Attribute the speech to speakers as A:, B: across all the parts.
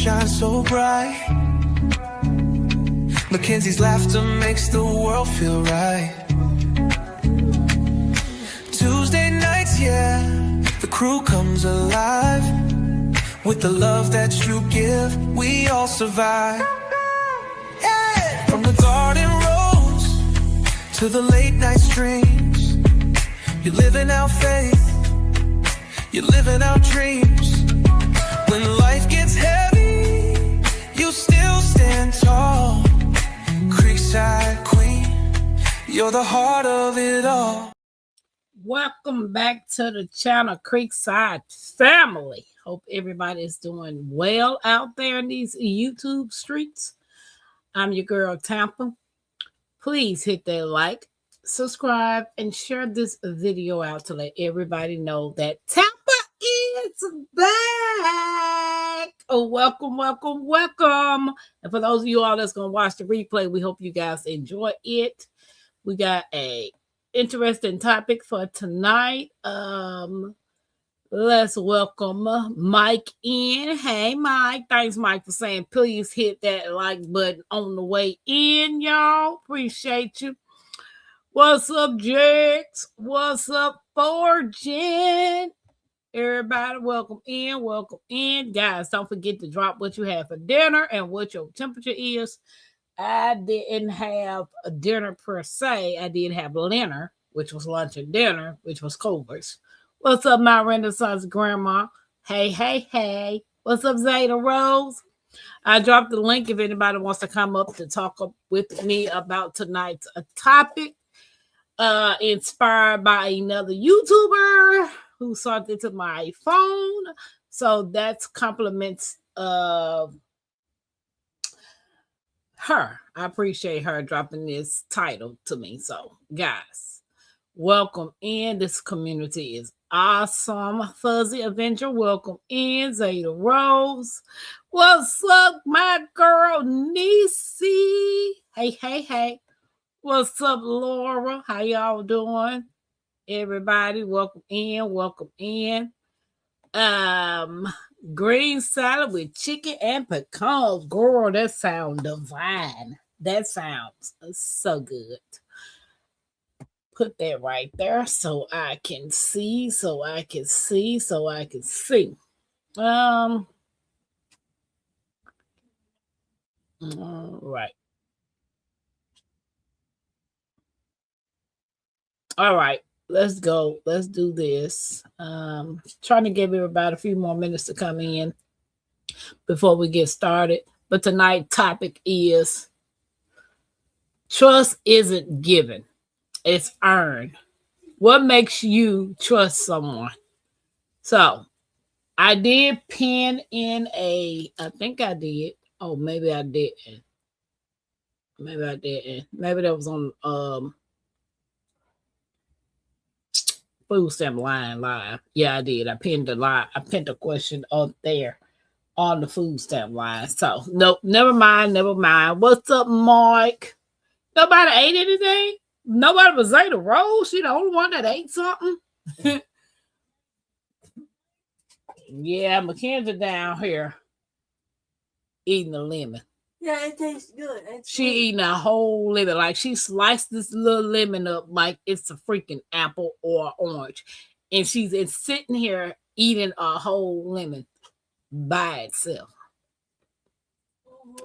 A: shine so bright. Mackenzie's laughter makes the world feel right. Tuesday nights, yeah, the crew comes alive. With the love that you give, we all survive. Yeah. From the garden rose to the late night streams, you're living out faith, you're living out dreams. When life gets heavy, you still stand tall. Creekside queen, you're the heart of it all.
B: Welcome back to the channel, Creekside Family. Hope everybody is doing well out there in these YouTube streets. I'm your girl, Tampa. Please hit that like, subscribe, and share this video out to let everybody know that Tampa is back. Oh, welcome, welcome, welcome. And for those of you all that's going to watch the replay, we hope you guys enjoy it. We got a interesting topic for tonight. Let's welcome Mike in. Hey, Mike. Thanks, Mike, for saying please hit that like button on the way in, y'all. Appreciate you. What's up, Jax? What's up, Fortune? Everybody, welcome in, welcome in. Guys, don't forget to drop what you have for dinner and what your temperature is. I didn't have a dinner per se. I did have dinner, which was lunch and dinner, which was Culver's. What's up, my Renaissance grandma? Hey, hey, hey. What's up, Zeta Rose? I dropped the link if anybody wants to come up to talk with me about tonight's topic. Inspired by another YouTuber who sent it to my phone. So that's compliments of her. I appreciate her dropping this title to me. So, guys, welcome in. This community is awesome. Fuzzy Avenger, welcome in. Zeta Rose. What's up, my girl, Niecy? Hey, hey, hey. What's up, Laura? How y'all doing? Everybody, welcome in, welcome in. Green salad with chicken and pecans. Girl, that sounds divine. That sounds so good. Put that right there so I can see, All right. All right. Let's go. Let's do this. Trying to give everybody a few more minutes to come in before we get started. But tonight's topic is trust isn't given, it's earned. What makes you trust someone? So I did pin in I think I did. Oh, maybe I didn't. Maybe that was on Food Stamp Line Live. Yeah, I did. I pinned a question up there on the Food Stamp Line. So, nope, never mind. What's up, Mike? Nobody ate anything? Nobody was Zeta Rose? She the only one that ate something? Yeah, Mackenzie down here eating a lemon.
C: Yeah, it tastes good.
B: She eating a whole lemon. Like she sliced this little lemon up like it's a freaking apple or orange. And she's sitting here eating a whole lemon by itself. Mm-hmm.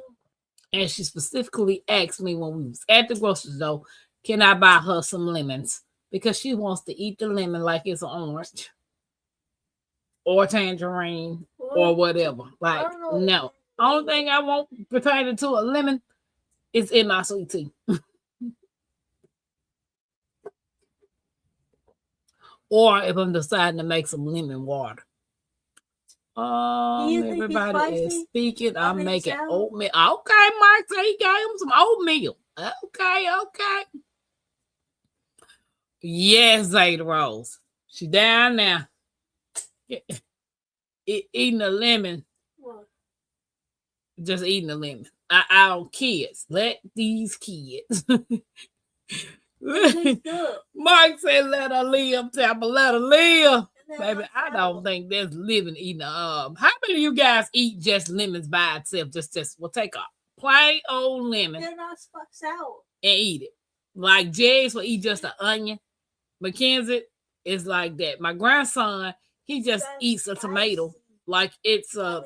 B: And she specifically asked me when we was at the grocery store, can I buy her some lemons? Because she wants to eat the lemon like it's an orange or tangerine or whatever. Like, no. Only thing I want pertaining to a lemon is in my sweet tea. Or if I'm deciding to make some lemon water. Everybody is speaking. I'm making oatmeal. Okay, Mike, so he gave him some oatmeal. Okay. Yes, Zeta Rose. She down now. Eating a lemon. Just eating a lemon. Our kids. Let these kids. Mike said, let her live, Tampa. Let her live. Baby, I don't think there's living eating. How many of you guys eat just lemons by itself? Just we'll take a plain old lemon.
C: They're not sour.
B: And eat it. Like Jay's will eat just an onion. Mackenzie is like that. My grandson, he just eats a tomato like it's a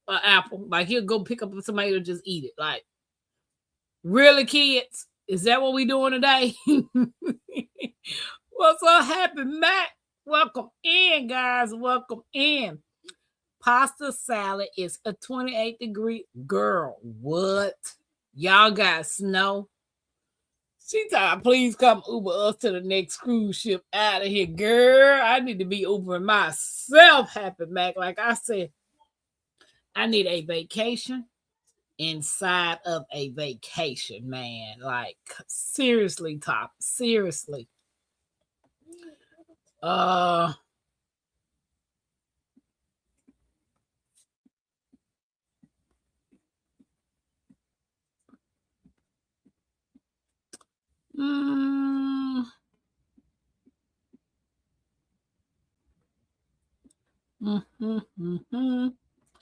B: apple. Like he'll go pick up a tomato, just eat it. Like, really, kids? Is that what we doing today? What's up, Happy Matt? Welcome in, guys. Welcome in. Pasta salad is a 28-degree. Girl, what? Y'all got snow? She thought, please come Uber us to the next cruise ship out of here. Girl, I need to be Ubering myself, Happy Mac. Like I said, I need a vacation inside of a vacation, man. Like, seriously, Top. Seriously.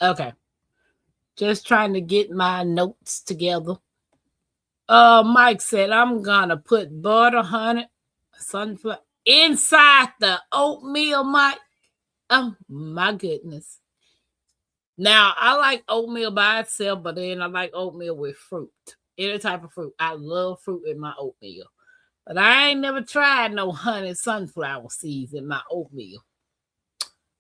B: Okay. Just trying to get my notes together. Mike said, I'm gonna put butter, honey, sunflower inside the oatmeal, Mike. Oh my goodness. Now I like oatmeal by itself, but then I like oatmeal with fruit. Any type of fruit. I love fruit in my oatmeal. But I ain't never tried no honey sunflower seeds in my oatmeal.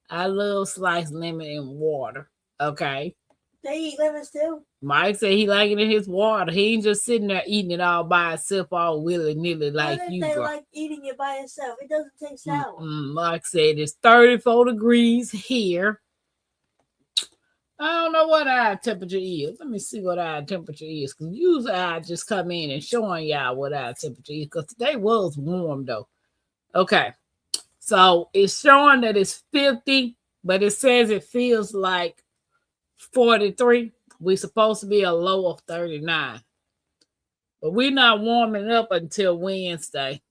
B: I love sliced lemon and water. Okay.
C: They eat lemons too.
B: Mike said he like it in his water. He ain't just sitting there eating it all by itself, all willy-nilly like you.
C: They like eating it by itself. It doesn't taste sour.
B: Mike said it's 34 degrees here. I don't know what our temperature is. Let me see what our temperature is. Because usually I just come in and showing y'all what our temperature is. Because today was warm though. Okay. So it's showing that it's 50, but it says it feels like 43. We're supposed to be a low of 39. But we're not warming up until Wednesday.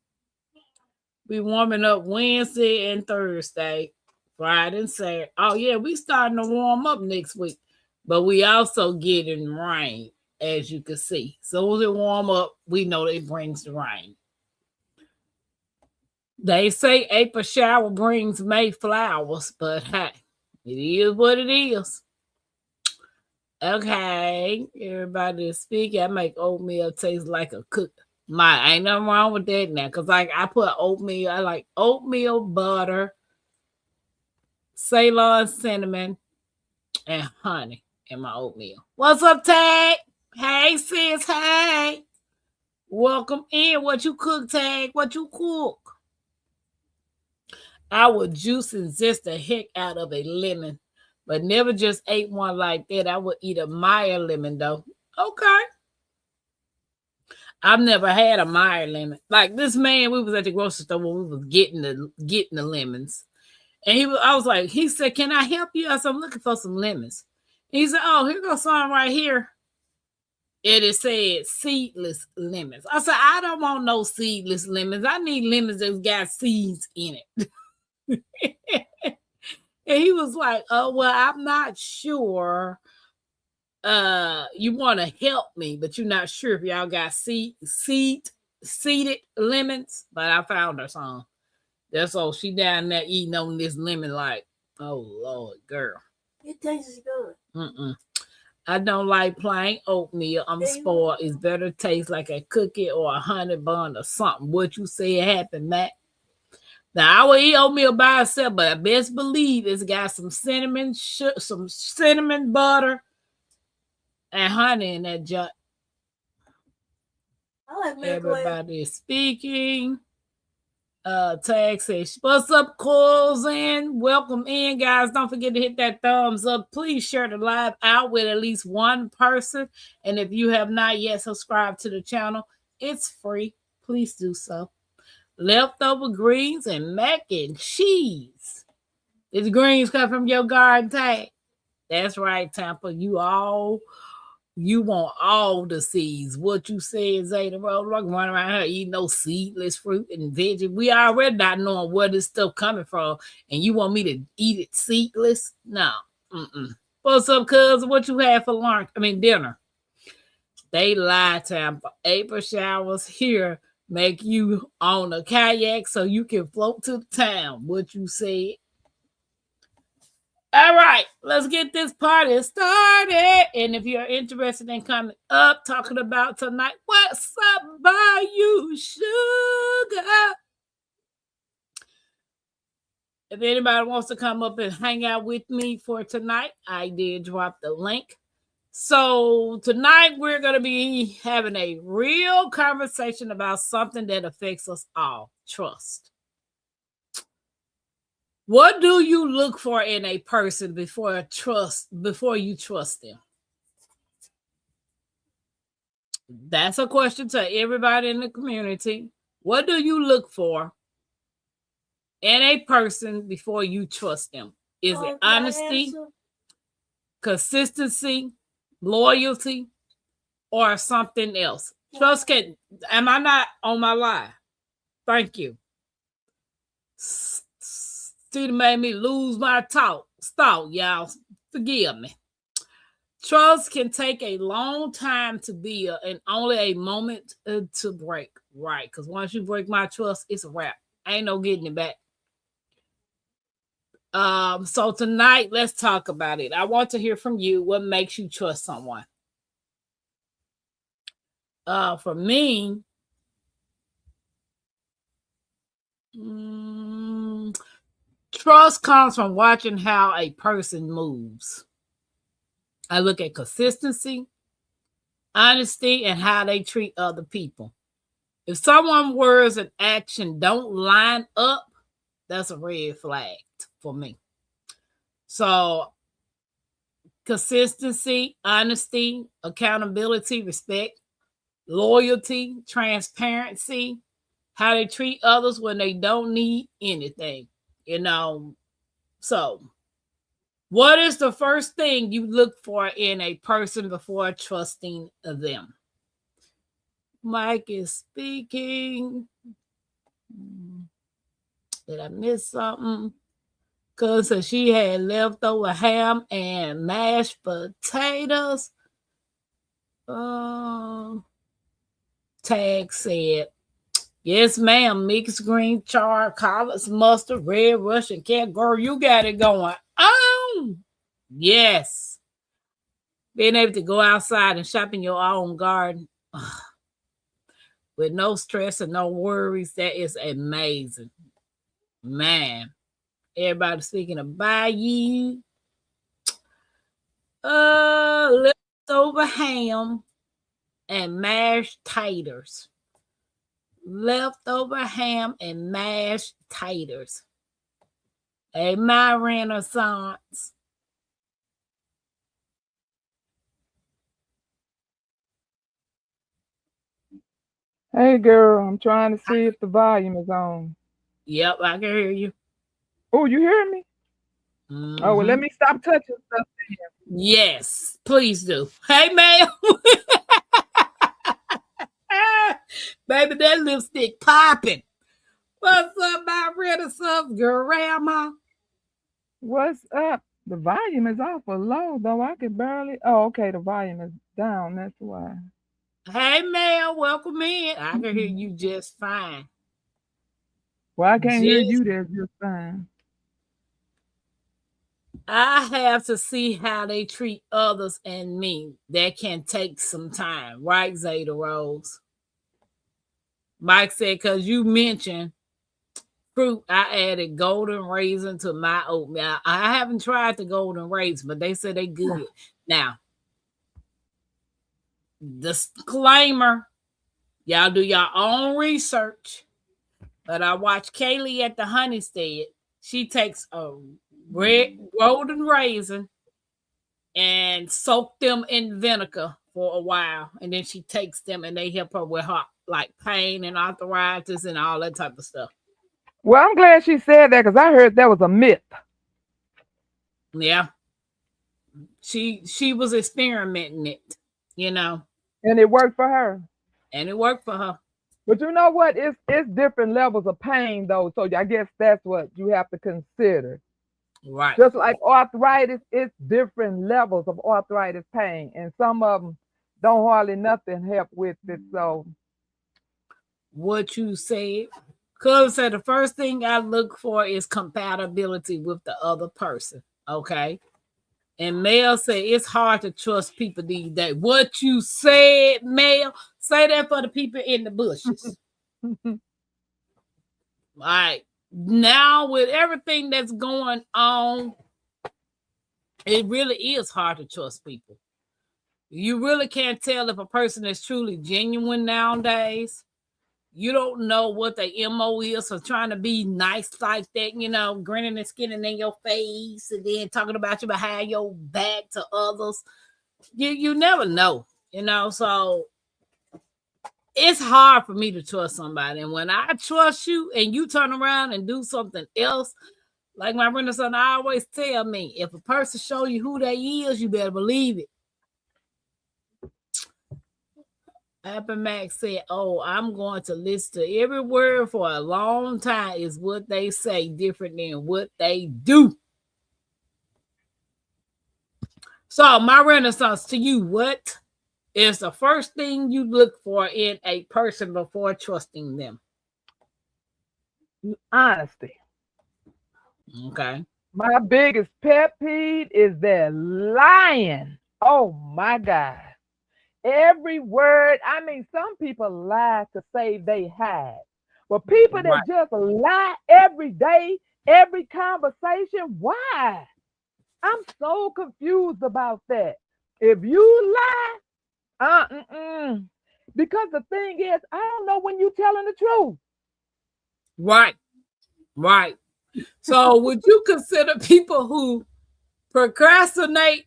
B: We're warming up Wednesday and Thursday, Friday and Saturday. Oh, yeah, we starting to warm up next week. But we also getting rain, as you can see. So as it warm up, we know that it brings the rain. They say April shower brings May flowers, but hey, it is what it is. Okay, everybody is speaking. I make oatmeal taste like a cook. Ain't nothing wrong with that now. Because like I put oatmeal, I like oatmeal, butter, Ceylon cinnamon, and honey in my oatmeal. What's up, Tag? Hey, sis. Hey. Welcome in. What you cook, Tag? What you cook? I would juice and zest the heck out of a lemon. But never just ate one like that. I would eat a Meyer lemon, though. Okay. I've never had a Meyer lemon. Like this man, we was at the grocery store when we was getting the lemons. And I was like, he said, can I help you? I said, I'm looking for some lemons. And he said, oh, here goes some right here. And it said seedless lemons. I said, I don't want no seedless lemons. I need lemons that's got seeds in it. And he was like, oh, well, I'm not sure. You want to help me, but you're not sure if y'all got seeded lemons. But I found her some. That's all. She down there eating on this lemon like, oh, Lord, girl.
C: It tastes good.
B: I don't like plain oatmeal. I'm spoiled. It's better taste like a cookie or a honey bun or something. What you say happened, Matt? Now, I will eat oatmeal by itself, but I best believe it's got some cinnamon butter, and honey in that junk.
C: I like milk.
B: Everybody is speaking. Tag says, what's up, calls in? Welcome in, guys. Don't forget to hit that thumbs up. Please share the live out with at least one person. And if you have not yet subscribed to the channel, it's free. Please do so. Leftover greens and mac and cheese. Did the greens come from your garden, Tag? That's right, Tampa. You all You want all the seeds. What you said, Zeta Rose, like running around here eating no seedless fruit and veggie. We already not knowing where this stuff coming from, and you want me to eat it seedless? No. What's up, cuz? What you had for lunch? Dinner. They lied, Tampa. April showers here make you on a kayak so you can float to the town. What you said? All right, let's get this party started. And if you're interested in coming up, talking about tonight, what's up by you, sugar? If anybody wants to come up and hang out with me for tonight, I did drop the link. So tonight we're going to be having a real conversation about something that affects us all: trust. What do you look for in a person before you trust them? That's a question to everybody in the community. What do you look for in a person before you trust them? Is it honesty, consistency, loyalty, or something else? Trust can. Am I not on my line? Thank you. See, made me lose my thought, y'all. Forgive me. Trust can take a long time to build and only a moment to break. Right, because once you break my trust, it's a wrap. Ain't no getting it back. So tonight, let's talk about it. I want to hear from you. What makes you trust someone? For me, trust comes from watching how a person moves. I look at consistency, honesty, and how they treat other people. If someone's words and action don't line up, that's a red flag for me. So, consistency, honesty, accountability, respect, loyalty, transparency, how they treat others when they don't need anything. So what is the first thing you look for in a person before trusting them? Mike is speaking. Did I miss something? Because she had leftover ham and mashed potatoes. Tag said, yes, ma'am. Mixed green, chard, collards, mustard, red Russian cat. Girl, you got it going. Yes. Being able to go outside and shop in your own garden with no stress and no worries, that is amazing. Man, everybody speaking of bayou. Leftover ham and mashed taters. Leftover ham and mashed taters. Hey, my Renaissance.
D: Hey girl, I'm trying to see if the volume is on.
B: Yep, I can hear you.
D: Oh, you hear me? Oh, well, let me stop touching stuff.
B: Yes, please do. Hey, ma'am. Baby, that lipstick popping. What's up, my Renaissance grandma?
D: What's up? The volume is awful low, though. I can barely. Oh, okay. The volume is down. That's why.
B: Hey, ma'am, welcome in. I can hear you just fine.
D: Well, I can't hear you. That's just fine.
B: I have to see how they treat others and me. That can take some time, right, Zeta Rose? Mike said, because you mentioned fruit, I added golden raisin to my oatmeal. I haven't tried the golden raisin, but they said they good. Now, disclaimer, y'all do your own research. But I watched Kaylee at the Homestead. She takes a red golden raisin and soak them in vinegar for a while, and then she takes them and they help her with her like pain and arthritis and all that type of stuff.
D: Well, I'm glad she said that because I heard that was a myth.
B: Yeah, she was experimenting it. you know,
D: And it worked for her.
B: and it worked for her.
D: But you know what? It's different levels of pain though. So I guess that's what you have to consider.
B: Right.
D: Just like arthritis, it's different levels of arthritis pain. And some of them don't hardly nothing help with it. So
B: What you said. Cuz said the first thing I look for is compatibility with the other person. Okay. And Mel said it's hard to trust people these days. What you said, Mel, say that for the people in the bushes. All right. Now, with everything that's going on, it really is hard to trust people. You really can't tell if a person is truly genuine nowadays. You don't know what the MO is for trying to be nice like that, you know, grinning and skinning in your face and then talking about you behind your back to others. You never know, you know, so it's hard for me to trust somebody. And when I trust you and you turn around and do something else, like my friend son always tell me, if a person show you who they is, you better believe it. Happy Max said, "Oh, I'm going to listen to every word for a long time. Is what they say different than what they do." So, my renaissance to you: what is the first thing you look for in a person before trusting them?
D: honesty.
B: Okay.
D: My biggest pet peeve is that lying. Oh my God. Every word. I mean, some people lie to say they hide. But people that
B: Right.
D: just lie every day, every conversation, why? I'm so confused about that. If you lie, because the thing is, I don't know when you're telling the truth.
B: Right. Right. So, would you consider people who procrastinate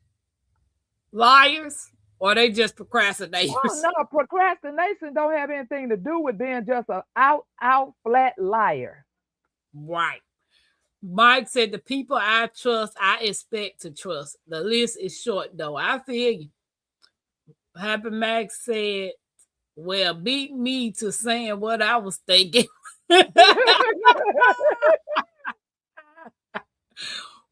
B: liars, or they just procrastinators?
D: Oh no, procrastination don't have anything to do with being just an out flat liar.
B: Right. Mike said the people I trust, I expect to trust. The list is short though. I feel you. Happy Max said, well, beat me to saying what I was thinking.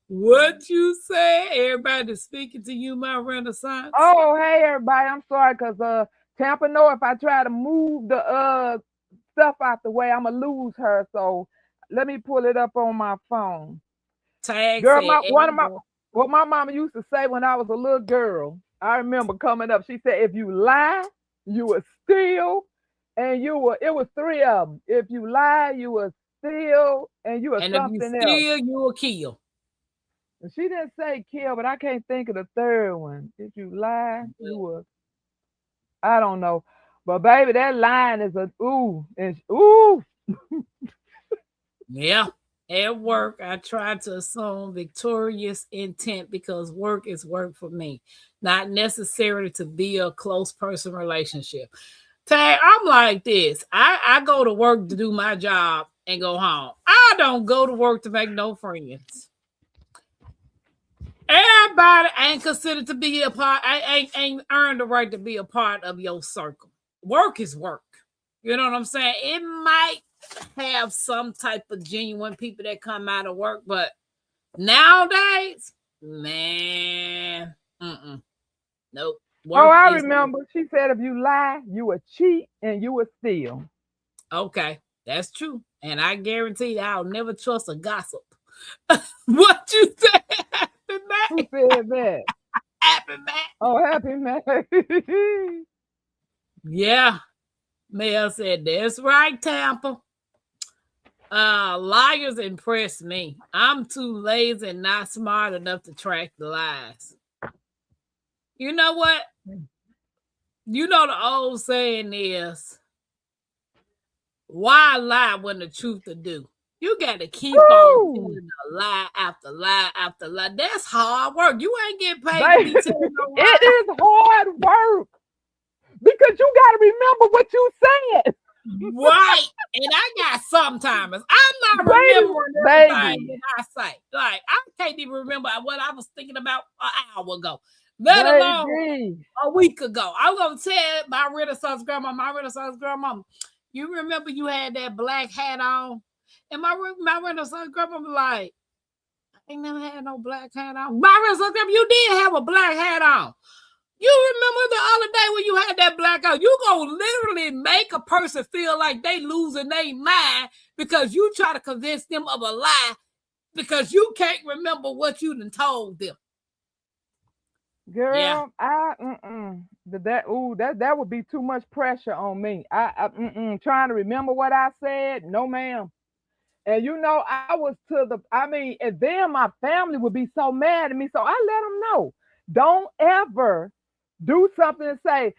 B: What you say? Everybody speaking to you, my renaissance.
D: Oh, hey everybody, I'm sorry because Tampa know if I try to move the stuff out the way, I'ma lose her. So let me pull it up on my phone.
B: Tag
D: Girl,
B: said,
D: what my mama used to say when I was a little girl, I remember coming up. She said, if you lie, you will steal, and it was three of them. If you lie, you will steal, and you were
B: and if you
D: something else.
B: steal, you will kill.
D: And she didn't say kill, but I can't think of the third one. If you lie, you will. I don't know. But baby, that line is a ooh. And ooh.
B: Yeah. At work, I try to assume victorious intent because work is work for me, not necessarily to be a close person relationship. Tag, I'm like this. I go to work to do my job and go home. I don't go to work to make no friends. Everybody ain't considered to be a part, ain't earned the right to be a part of your circle. Work is work. You know what I'm saying? It might have some type of genuine people that come out of work, but nowadays, man, nope.
D: Oh, I remember. She said if you lie, you will cheat and you will steal.
B: Okay, that's true. And I guarantee I'll never trust a gossip. What you said, Happy Mac?
D: Who said that?
B: Happy Mac.
D: Oh, Happy Mac.
B: Yeah. Mel said, that's right, Tampa. Liars impress me. I'm too lazy and not smart enough to track the lies. You know what? You know the old saying is, why lie when the truth to do? You got to keep on telling a lie after lie after lie. That's hard work. You ain't getting paid to be telling no lie.
D: It is hard work because you got to remember what you said.
B: Right. And I got sometimes. I'm not remembering everything that I say. Like, I can't even remember what I was thinking about an hour ago. let alone
D: Baby.
B: a week ago. I was gonna tell my Renaissance grandmama, you remember you had that black hat on? And my Renaissance grandmama like, I ain't never had no black hat on. My Renaissance grandma, you did have a black hat on. You remember the other day when you had that black on? You gonna literally make a person feel like they losing their mind because you try to convince them of a lie because you can't remember what you done told them.
D: Girl,
B: Yeah.
D: that would be too much pressure on me. Trying to remember what I said, no ma'am. And I was and then my family would be so mad at me. So I let them know, don't ever do something and say,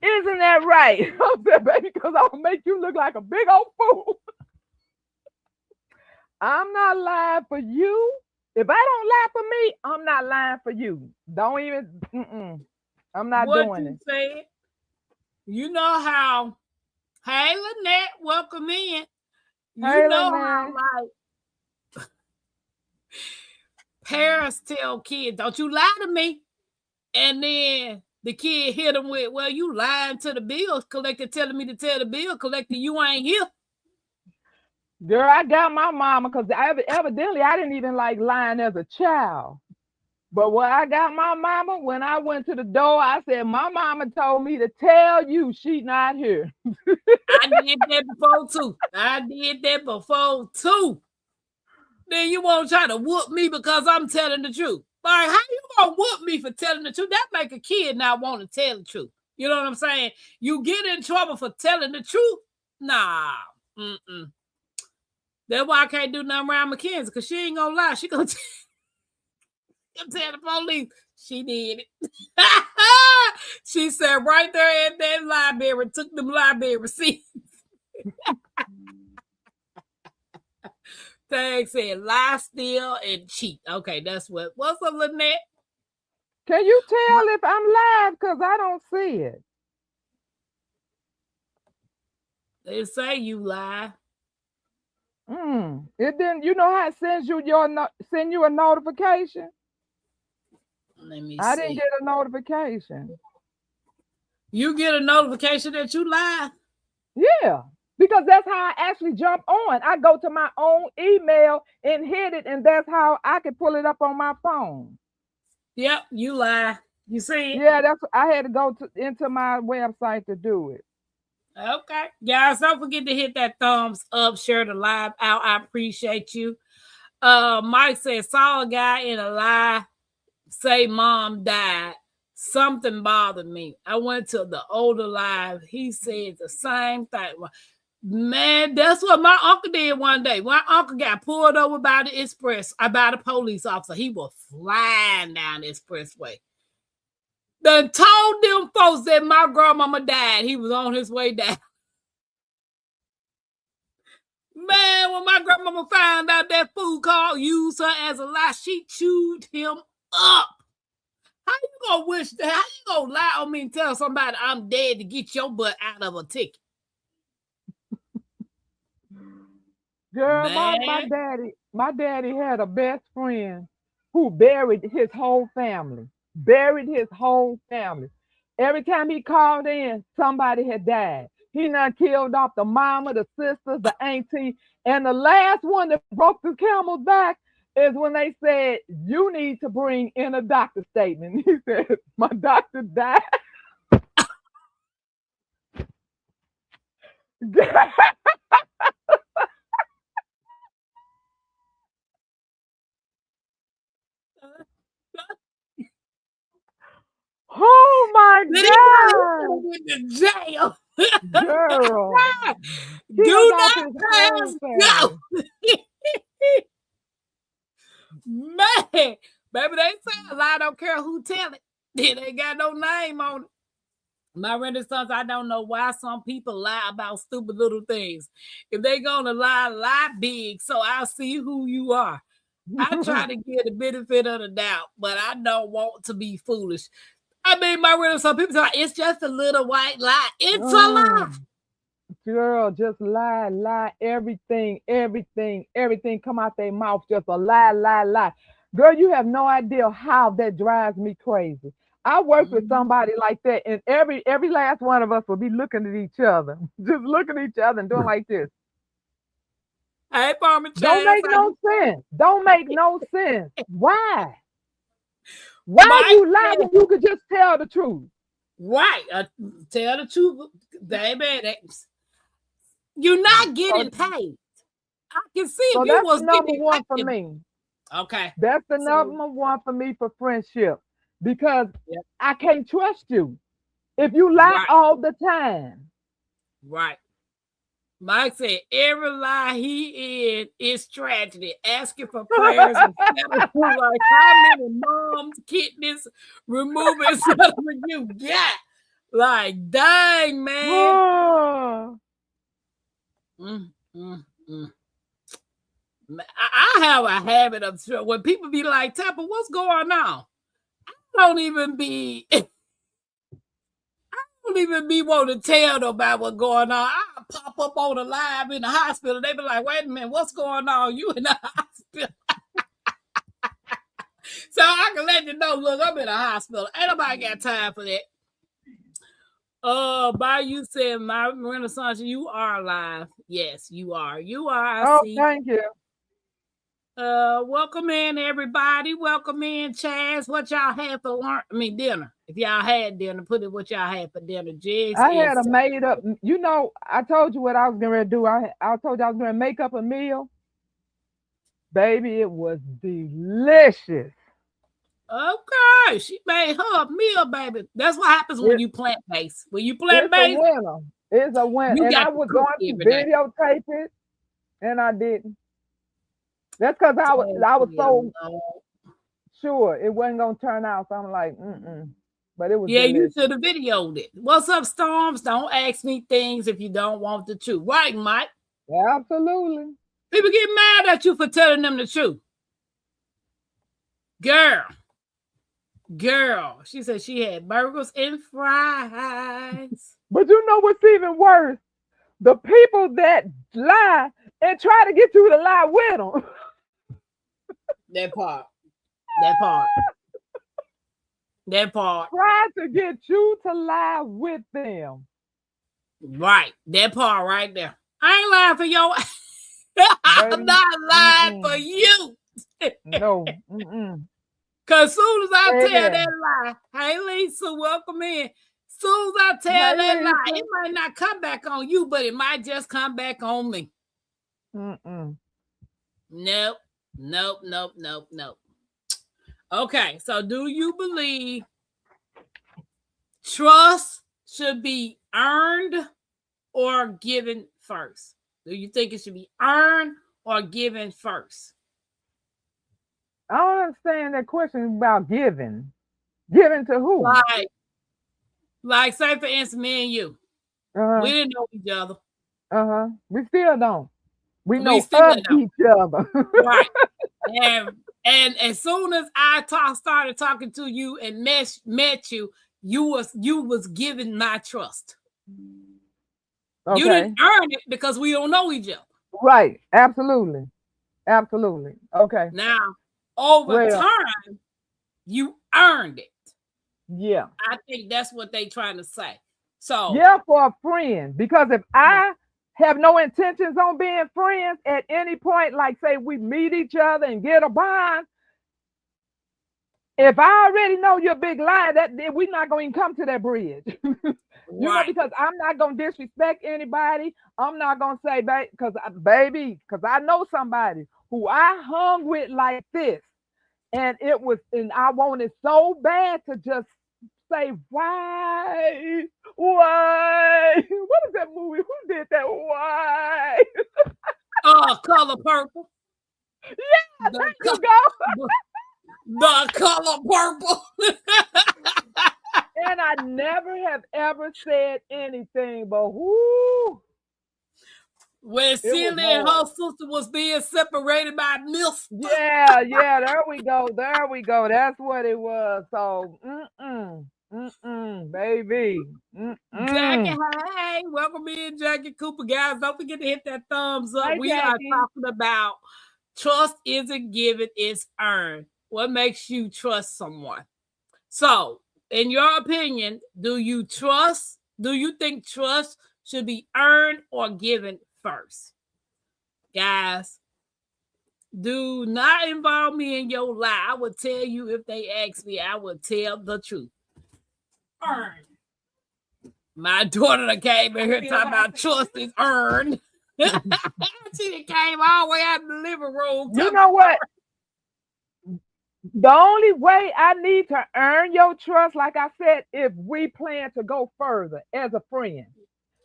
D: isn't that right? I said, baby, because I'll make you look like a big old fool. I'm not lying for you. If I don't lie for me, I'm not lying for you. Don't even, I'm not
B: What
D: doing
B: you
D: it.
B: said, you know how, hey, Lynette, welcome in. You
D: Hey,
B: know how,
D: Lynette.
B: like, parents tell kids, don't you lie to me. And then the kid hit them with, well, you lying to the bill collector, telling me to tell the bill collector you ain't here.
D: Girl, I got my mama because evidently I didn't even like lying as a child. But when I got my mama, when I went to the door, I said, my mama told me to tell you she not here.
B: I did that before too. Then you won't try to whoop me because I'm telling the truth. Like, how you gonna whoop me for telling the truth? That make a kid not want to tell the truth. You know what I'm saying? You get in trouble for telling the truth? Nah. That's why I can't do nothing around Mackenzie, because she ain't gonna lie. She gonna tell the police she did it. She said right there at that library, took them library receipts. Tag said lie, steal, and cheat. Okay, that's what's up, Lynette?
D: Can you tell if I'm live? Because I don't see it.
B: They say you lie.
D: It didn't. You know how it sends you send you a notification?
B: Let me
D: I
B: see.
D: didn't get a notification.
B: You get a notification that you lie?
D: Yeah, because that's how I actually jump on. I go to my own email and hit it, and that's how I can pull it up on my phone.
B: Yep, you lie. You see it?
D: Yeah, I had to go into my website to do it.
B: Okay. Guys, don't forget to hit that thumbs up, share the live out. I appreciate you. Mike said, saw a guy in a lie say mom died. Something bothered me. I went to the older live. He said the same thing. Man, that's what my uncle did one day. My uncle got pulled over by the police officer. He was flying down the expressway. Then told them folks that my grandmama died. He was on his way down. Man, when my grandmama found out that fool called used her as a lie, she chewed him up. How you gonna lie on me and tell somebody I'm dead to get your butt out of a ticket?
D: Girl, my daddy had a best friend who buried his whole family. Every time he called in, somebody had died. He done killed off the mama, the sisters, the auntie, and the last one that broke the camel's back is when they said, you need to bring in a doctor statement. He said, my doctor died. Oh my God.
B: Went to jail.
D: Girl.
B: Do not pass go. Man, baby, they say a lie, don't care who tell it. It ain't got no name on it. My Renaissance, I don't know why some people lie about stupid little things. If they gonna lie big, so I'll see who you are. I try to get the benefit of the doubt, but I don't want to be foolish. I mean, my Renaissance people say it's just a little white lie. It's a lie.
D: Girl, just lie, everything come out their mouth, just a lie. Girl, you have no idea how that drives me crazy. I work with somebody like that, and every last one of us will be looking at each other, just looking at each other and doing like this.
B: Hey, Farmer
D: Don't
B: Chaz,
D: make no sense. Don't make no sense. Why? Why
B: Mike
D: you lie
B: said,
D: when you could just tell the truth?
B: right. Tell the truth, baby. You're not getting paid. I can see
D: So
B: if you
D: that's
B: was
D: the number
B: getting
D: one for
B: paid.
D: me.
B: Okay.
D: That's the
B: So-
D: number one for me for friendship, because
B: Yep.
D: I can't trust you if you lie
B: Right.
D: all the time.
B: Right. Mike said every lie he in is tragedy. Asking for prayers and settlement. Like how many moms, kidneys, removing settlement you got? Like, dang, man.
D: Oh,
B: I have a habit of when people be like, Tampa, what's going on? I don't even be wanting to tell nobody what's going on. I pop up on the live in the hospital. They be like, wait a minute, what's going on? You in the hospital. So I can let you know, look, I'm in the hospital. Ain't nobody got time for that. By you said, my Renaissance, you are alive. Yes, you are. You are. I see.
D: thank you.
B: Welcome in, everybody. Welcome in, Chaz. What y'all had for lunch? Dinner. If y'all had dinner, put it what y'all had for dinner. Jigs.
D: I had a made up. You know, I told you what I was going to do. I told you I was going to make up a meal. Baby, it was delicious.
B: Okay, she made her a meal, baby. That's what happens when you plant-based. When you plant-based,
D: it's a winner. And I was going to videotape it, and I didn't. That's because I was so sure it wasn't gonna turn out. So I'm like, But it was delicious.
B: You should have videoed it. What's up, Storms? Don't ask me things if you don't want the truth. Right, Mike?
D: Absolutely.
B: People get mad at you for telling them the truth. Girl, she said she had burgers and fries.
D: But you know what's even worse? The people that lie and try to get you to lie with them.
B: That part.
D: Try to get you to lie with them.
B: Right. That part right there. I ain't lying for your I'm not lying for you.
D: No.
B: Because soon as I tell that lie, hey Lisa, welcome in. Soon as I tell that lie, it might not come back on you, but it might just come back on me. Nope. Okay, so do you believe trust should be earned or given first? Do you think it should be earned or given first?
D: I don't understand that question about giving. Giving to who?
B: Like say for instance, me and you. We didn't know each other.
D: We still don't. We know each other.
B: Right. And as soon as I started talking to you and met you, you was given my trust. Okay. You didn't earn it because we don't know each other.
D: Right. Absolutely. Okay.
B: Now, over time, you earned it.
D: Yeah.
B: I think that's what they trying to say. So
D: yeah, for a friend. Because if I have no intentions on being friends at any point, like say we meet each other and get a bond, if I already know you're a big liar, that we're not going to come to that bridge. You know, because I'm not going to disrespect anybody. I'm not going to say, because I know somebody who I hung with like this. And I wanted so bad to just say, why? What is that movie? Who did that? Why?
B: Color Purple.
D: Yeah, there you go.
B: The Color Purple.
D: And I never have ever said anything, but whoo.
B: When Celia and her sister was being separated by Miss.
D: Yeah, there we go. That's what it was. So, baby.
B: Jackie, hey, welcome in, Jackie Cooper. Guys, don't forget to hit that thumbs up.
D: Hey,
B: we
D: Jackie.
B: are talking about trust isn't given, it's earned. What makes you trust someone? So, in your opinion, do you think trust should be earned or given first? Guys, do not involve me in your lie. I would tell you if they ask me, I would tell the truth. Earned. My daughter that came in here talking about trust is earned. She came all the way out in the living room.
D: You know what? The only way I need to earn your trust, like I said, if we plan to go further as a friend.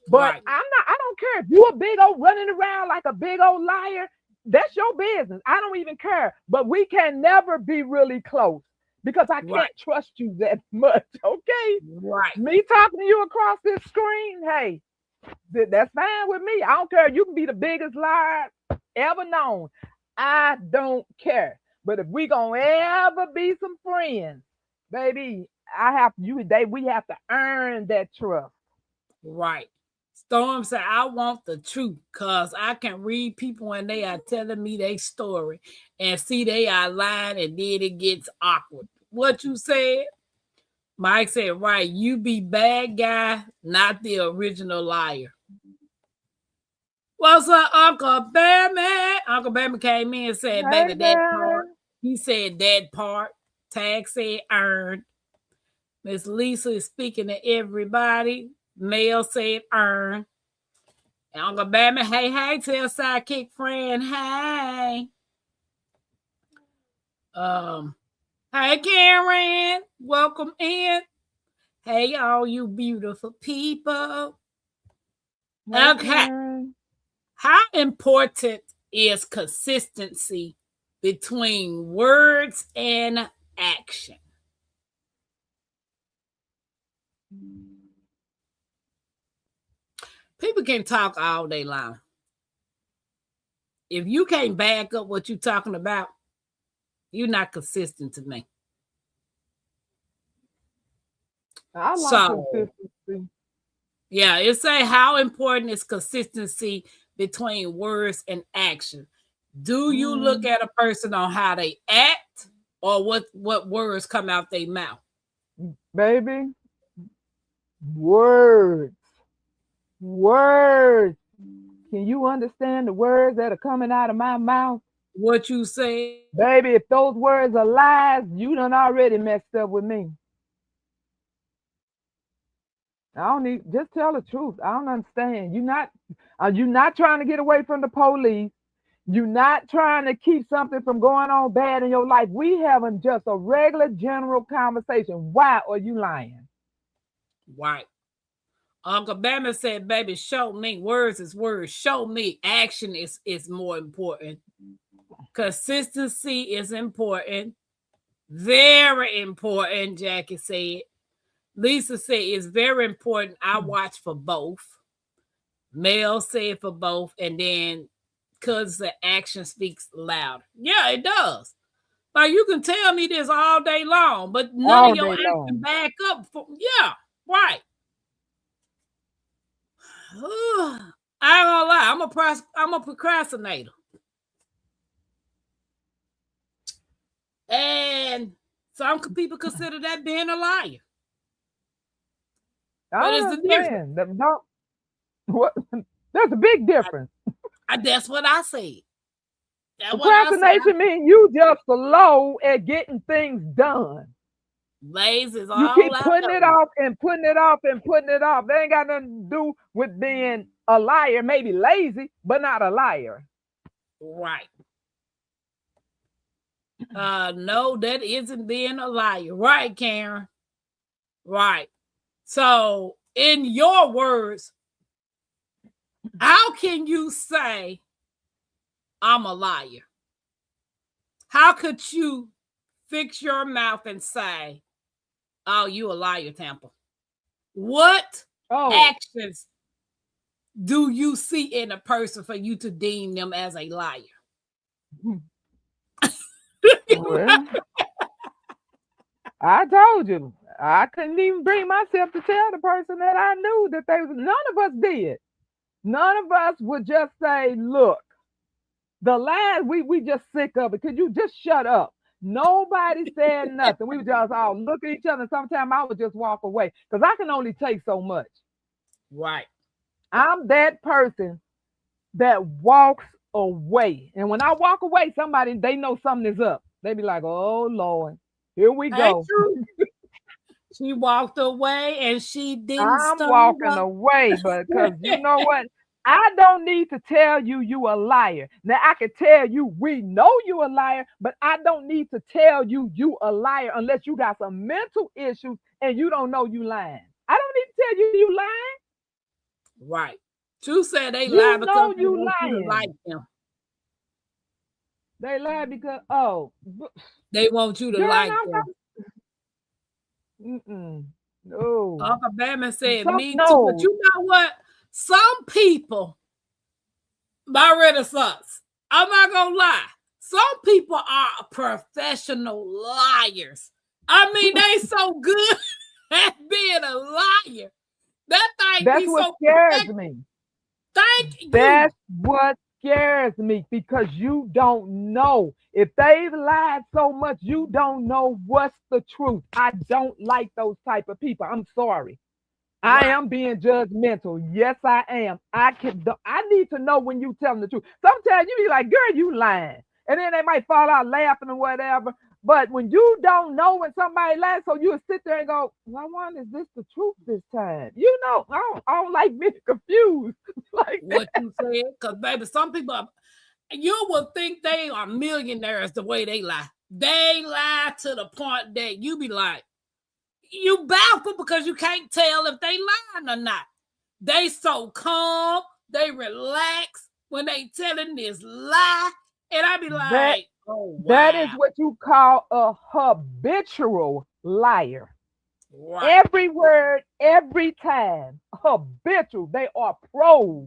D: But
B: Right.
D: I don't care if you a big old running around like a big old liar. That's your business. I don't even care. But we can never be really close because I can't
B: Right.
D: trust you that much. Okay.
B: Right.
D: Me talking to you across this screen, hey, that's fine with me. I don't care. You can be the biggest liar ever known. I don't care. But if we gonna ever be some friends, baby, we have to earn that trust.
B: Right. Storm said, I want the truth because I can read people when they are telling me their story and see they are lying and then it gets awkward. What you said? Mike said, right, you be bad guy, not the original liar. What's up, Uncle Bammy? Uncle Bammy came in and said,
D: Hey,
B: baby, that
D: there.
B: part. He said that part. Tag said earned. Miss Lisa is speaking to everybody. Mel said earn. And Uncle Bammy, hey, tell sidekick friend, hey. Hey, Karen, welcome in. Hey, all you beautiful people. Okay. How important is consistency between words and action? People can talk all day long. If you can't back up what you're talking about, you're not consistent to me.
D: I like consistency.
B: Yeah, it say how important is consistency between words and action. Do you look at a person on how they act or what words come out their mouth?
D: Baby, words. Can you understand the words that are coming out of my mouth?
B: What you say?
D: Baby, if those words are lies, you done already messed up with me. Just tell the truth. I don't understand. You're not trying to get away from the police. You're not trying to keep something from going on bad in your life. We having just a regular general conversation. Why are you lying?
B: Right. Uncle Bama said, baby, show me. Words is words. Show me. Action is more important. Consistency is important. Very important, Jackie said. Lisa said it's very important. I watch for both. Mel said for both. And then because the action speaks louder. Yeah, it does. Like you can tell me this all day long, but none of your action back up. Yeah, right. I ain't gonna lie. I'm a procrastinator. And some people consider that being a liar. But it's the difference.
D: There's a big difference.
B: That's what I said.
D: Procrastination means you just slow at getting things done.
B: Lazy is all
D: you keep putting it off and putting it off and putting it off. They ain't got nothing to do with being a liar. Maybe lazy, but not a liar.
B: Right. No, that isn't being a liar. Right, Karen? Right. So, in your words, how can you say I'm a liar? How could you fix your mouth and say, oh, you a liar, Tampa? What actions do you see in a person for you to deem them as a liar?
D: Well, I told you. I couldn't even bring myself to tell the person that I knew that none of us did. None of us would just say, look, the lies, we just sick of it. Could you just shut up? Nobody said nothing. We would just all look at each other. And sometimes I would just walk away because I can only take so much.
B: Right.
D: I'm that person that walks away. And when I walk away, somebody, they know something is up. They be like, oh, Lord, here we
B: Hey,
D: go.
B: True. She walked away and she didn't
D: I'm
B: stir
D: walking
B: up.
D: away, but because you know what? I don't need to tell you you a liar. Now I can tell you we know you a liar, but I don't need to tell you you a liar unless you got some mental issues and you don't know you lying. I don't need to tell you you lying.
B: Right. True said they lie
D: You
B: because
D: know
B: they
D: you
B: want you to like
D: lying.
B: them.
D: They lie because
B: They want you to
D: girl,
B: like them.
D: no.
B: Uncle Bama said me too, but
D: No.
B: you know what? Some people, my renaissance, I'm not gonna lie. Some people are professional liars. I mean, they so good at being a liar. That thing
D: That's
B: be
D: what
B: so
D: scares
B: perfect.
D: me.
B: Thank you.
D: That's what scares me because you don't know. If they've lied so much, you don't know what's the truth. I don't like those type of people. I'm sorry. I
B: Right.
D: am being judgmental. Yes, I am. I need to know when you telling the truth. Sometimes you be like, girl, you lying. And then they might fall out laughing or whatever. But when you don't know when somebody lies, so you sit there and go, well, I wonder, is this the truth this time? You know, I don't like being confused like that.
B: What you said, because baby, some people you will think they are millionaires the way they lie. They lie to the point that you be like, you baffled because you can't tell if they lying or not. They so calm, they relax when they telling this lie, and I be
D: That
B: like, oh
D: that is
B: wow,
D: what you call a habitual liar.
B: right,
D: Every word, every time, habitual. They are pros.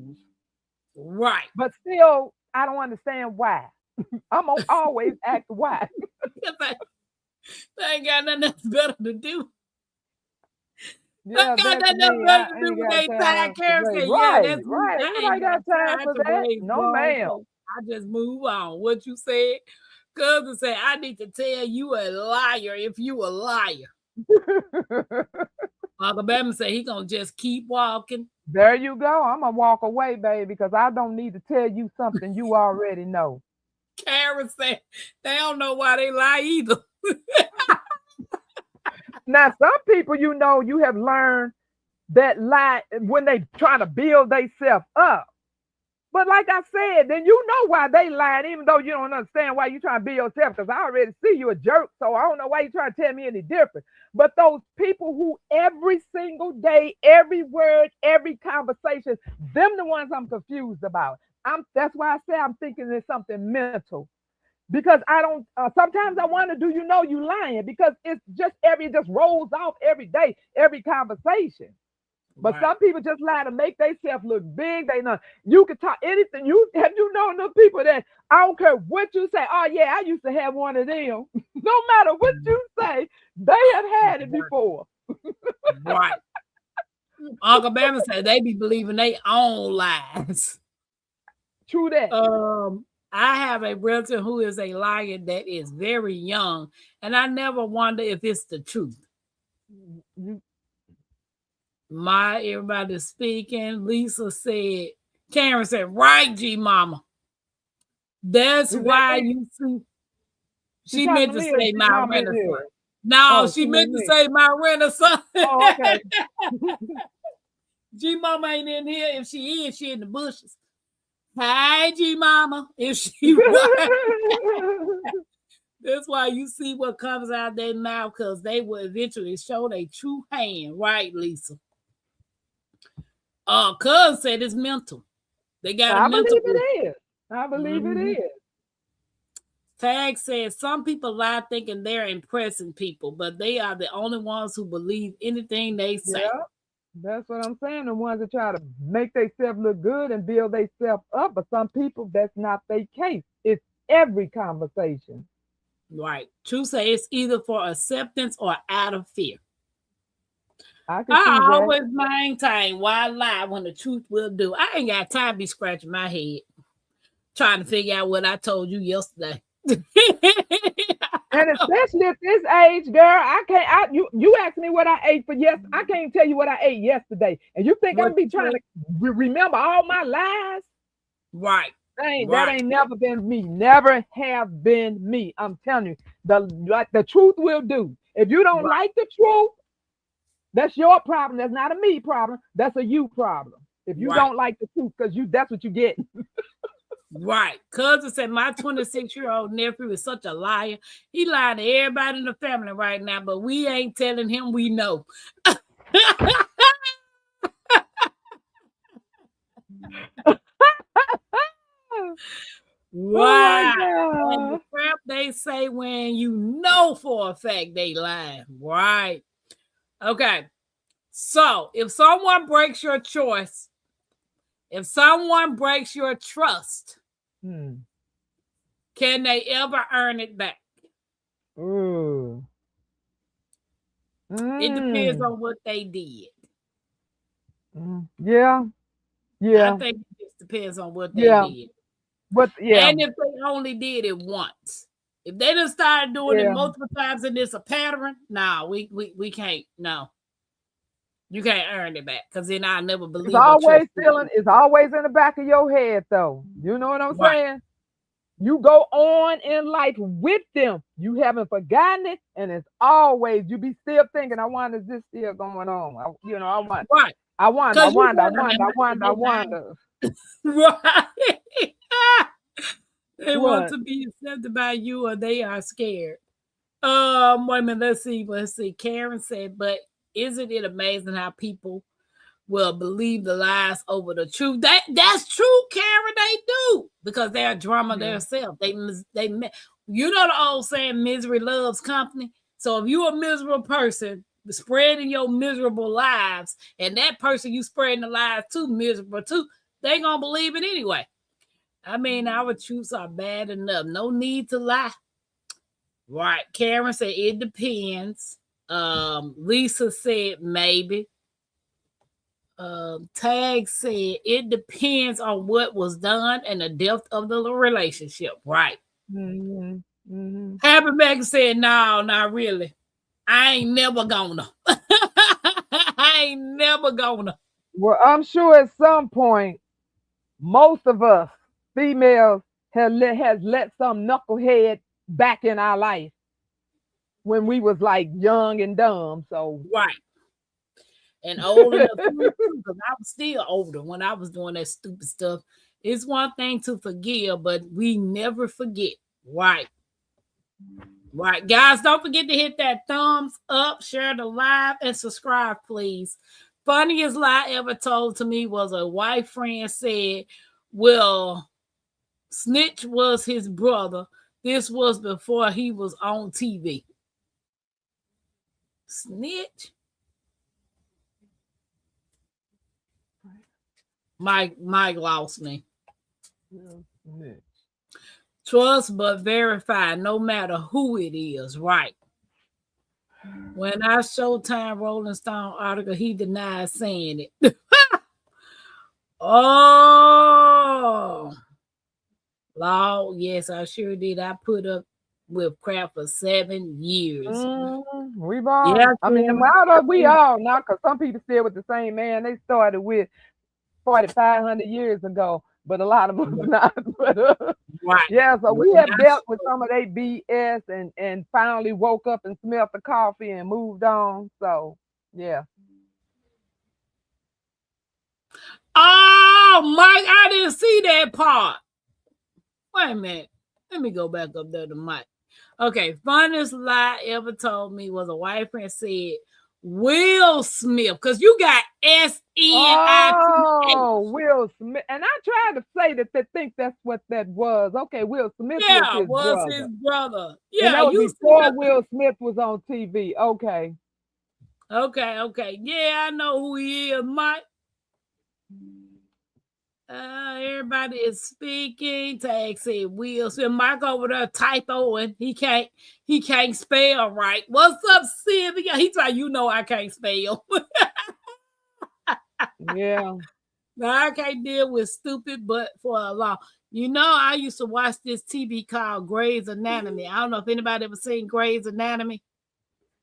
B: right.
D: But still, I don't understand why. I'm gonna always ask why.
B: They ain't got nothing else better to do. They
D: Yeah,
B: got
D: that's
B: nothing else
D: me.
B: better
D: I
B: to do
D: ain't
B: with
D: got
B: their time.
D: time to
B: Karen
D: wait.
B: said, yeah,
D: Right,
B: that's me.
D: right.
B: I
D: Ain't
B: ain't
D: nobody
B: got
D: got time
B: time
D: for
B: to
D: that.
B: raise
D: No,
B: boys.
D: ma'am.
B: So I just move on. What you said, cousin said, I need to tell you a liar if you a liar. Uncle Bama said he gonna just keep walking.
D: There you go. I'm gonna walk away, baby, because I don't need to tell you something you already know.
B: Karen said they don't know why they lie either.
D: Now, some people, you know, you have learned that lie when they try to build themselves up. But like I said, then you know why they lying, even though you don't understand why you trying to be yourself, because I already see you a jerk, so I don't know why you trying to tell me any different. But those people who every single day, every word, every conversation, them the ones I'm confused about. That's why I say I'm thinking it's something mental. Because I don't sometimes I wonder, do you know you lying? Because it's just it just rolls off every day, every conversation. But
B: Right.
D: some people just lie to make themselves look big. They know you can talk anything. You known the people that I don't care what you say. Oh yeah, I used to have one of them. No matter what you say, they have had it before.
B: Right. Uncle Bama said they be believing they own lies.
D: True that.
B: I have a relative who is a liar that is very young, and I never wonder if it's the truth. Everybody's speaking. Lisa said, Karen said, right, G Mama. That's why you see. She meant to say my renaissance. No, she meant to say my renaissance.
D: Oh, okay.
B: G Mama ain't in here. If she is, she in the bushes. Hi, G Mama. If she that's why you see what comes out of their mouth, because they will eventually show their true hand, right, Lisa? Cuz said it's mental. They got
D: I
B: a mental.
D: believe it is. I believe it is.
B: Tag says some people lie thinking they're impressing people, but they are the only ones who believe anything they say.
D: Yeah, that's what I'm saying. The ones that try to make themselves look good and build themselves up, but some people that's not their case. It's every conversation.
B: Right. True say it's either for acceptance or out of fear.
D: I can see that.
B: Always maintain why lie when the truth will do. I ain't got time to be scratching my head trying to figure out what I told you yesterday.
D: And especially at this age, girl, I can't. You asked me what I ate for yes. I can't tell you what I ate yesterday, and you think
B: What
D: I'm be
B: you
D: trying
B: doing?
D: to remember all my lies?
B: Right.
D: That
B: Right.
D: ain't never been me. Never have been me. I'm telling you, the truth will do. If you don't
B: Right.
D: like the truth, that's your problem. That's not a me problem. That's a you problem. If you
B: Right.
D: don't like the truth, because that's what you get.
B: Right. Cousin said my 26-year-old nephew is such a liar. He lied to everybody in the family right now, but we ain't telling him we know.
D: Oh my
B: Wow. And the
D: God.
B: crap they say when you know for a fact they lying. Right. Okay. So if someone breaks your choice, if someone breaks your trust,
D: Hmm.
B: can they ever earn it back?
D: Ooh.
B: It depends
D: Mm.
B: on what they did.
D: Yeah.
B: I
D: Yeah.
B: think it just depends on what they
D: Yeah.
B: did.
D: But yeah.
B: And if they only did it once. If they done started doing it
D: Yeah.
B: multiple times and it's a pattern, nah, we can't. No, you can't earn it back because then I'll never
D: It's
B: believe or trust
D: always
B: you.
D: it's always in the back of your head though. You know what I'm
B: Right,
D: saying? You go on in life with them. You haven't forgotten it, and it's always you be still thinking, I wonder is this still going on? I want,
B: right.
D: I wonder, I
B: Because you
D: wonder, I
B: never
D: wonder, I wonder, I
B: know.
D: wonder.
B: Right. They want
D: What?
B: to be accepted by you or they are scared. Wait a minute, let's see. Karen said, but isn't it amazing how people will believe the lies over the truth? That's true, Karen. They do because they're drama
D: Yeah.
B: themselves. You know the old saying, misery loves company. So if you're a miserable person spreading your miserable lives, and that person you spreading the lies to miserable too, they gonna believe it anyway. I mean, our truths are bad enough. No need to lie. Right. Karen said it depends. Lisa said maybe. Tag said it depends on what was done and the depth of the relationship. Right.
D: Mm-hmm. Mm-hmm.
B: Happy Megan said, no, not really. I ain't never gonna. I ain't never gonna.
D: Well, I'm sure at some point, most of us females has let some knucklehead back in our life when we was like young and dumb. So
B: Right. And old enough too, because I was still older when I was doing that stupid stuff. It's one thing to forgive, but we never forget. Right. Right. Guys, don't forget to hit that thumbs up, share the live, and subscribe, please. Funniest lie ever told to me was a white friend said, well, Snitch was his brother. This was before he was on TV. Snitch? Mike lost me.
D: yeah.
B: Trust but verify, no matter who it is, right? When I Showtime Rolling Stone article, he denied saying it. Oh, Lord, yes, I sure did. I put up with crap for 7 years.
D: We've all,
B: Yeah,
D: I mean,
B: Kim.
D: we all now, because some people still with the same man they started with 4,500 years ago, but a lot of us not. But
B: Right.
D: yeah, so we
B: When
D: have
B: I
D: dealt with some of their BS and finally woke up and smelled the coffee and moved on. So yeah.
B: Oh, Mike, I didn't see that part. Wait a minute. Let me go back up there to Mike. Okay, funniest lie ever told me was a white friend said Will Smith, because you got SNIPH.
D: Oh, Will Smith. And I tried to say that they think that's what that was. Okay, Will Smith was
B: Yeah,
D: his
B: was his
D: brother.
B: brother.
D: And
B: Yeah,
D: that was
B: you see
D: before
B: that.
D: Will Smith was on TV. Okay.
B: Okay. Yeah, I know who he is, Mike. Everybody is speaking. Tag said Will Smith. Mike over there typoing. He can't spell right. What's up, Sylvia? He's like, I can't spell.
D: Yeah.
B: I can't deal with stupid, but for a long. You know, I used to watch this TV called Grey's Anatomy. I don't know if anybody ever seen Grey's Anatomy,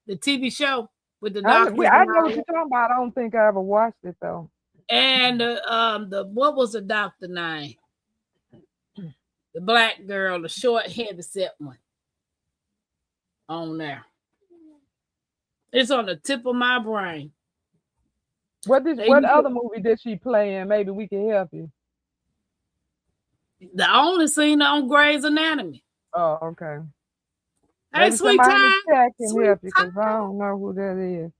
B: the TV show with the doctors
D: I
B: and
D: know
B: all
D: what you're
B: that.
D: talking about. I don't think I ever watched it though.
B: And the what was the doctor name? The black girl, the short, heavy set one on there. It's on the tip of my brain.
D: What other movie did she play in? Maybe we can help you.
B: The only scene on Grey's Anatomy.
D: Oh, okay.
B: Hey,
D: Maybe
B: sweet
D: somebody in
B: time.
D: the chat can
B: Sweet
D: help you
B: time.
D: because I don't know who that is.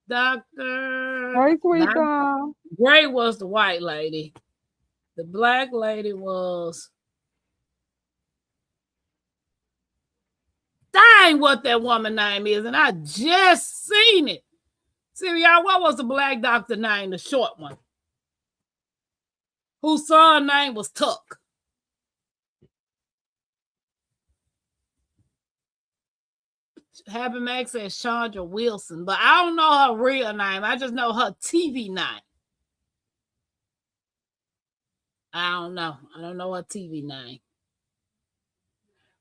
B: Doctor.
D: Hey, sweet time.
B: Grey was the white lady. The black lady was. Dang, what that woman name is, and I just seen it. See, y'all, what was the black doctor name? The short one, whose son name was Tuck. Happy Max says Chandra Wilson, but I don't know her real name. I just know her TV name. I don't know. I don't know her TV name.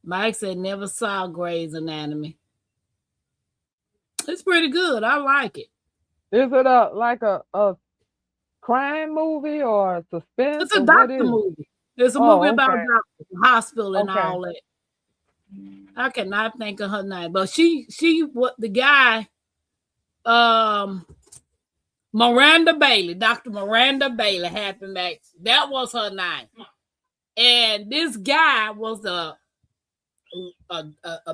B: Mike said never saw Grey's Anatomy. It's pretty good. I like it.
D: Is it like a crime movie or a suspense?
B: It's a doctor movie. It's a movie about doctors, hospital, and all that. I cannot think of her name, but she what the guy, Miranda Bailey, Dr. Miranda Bailey, Happy Max. That was her name, and this guy was a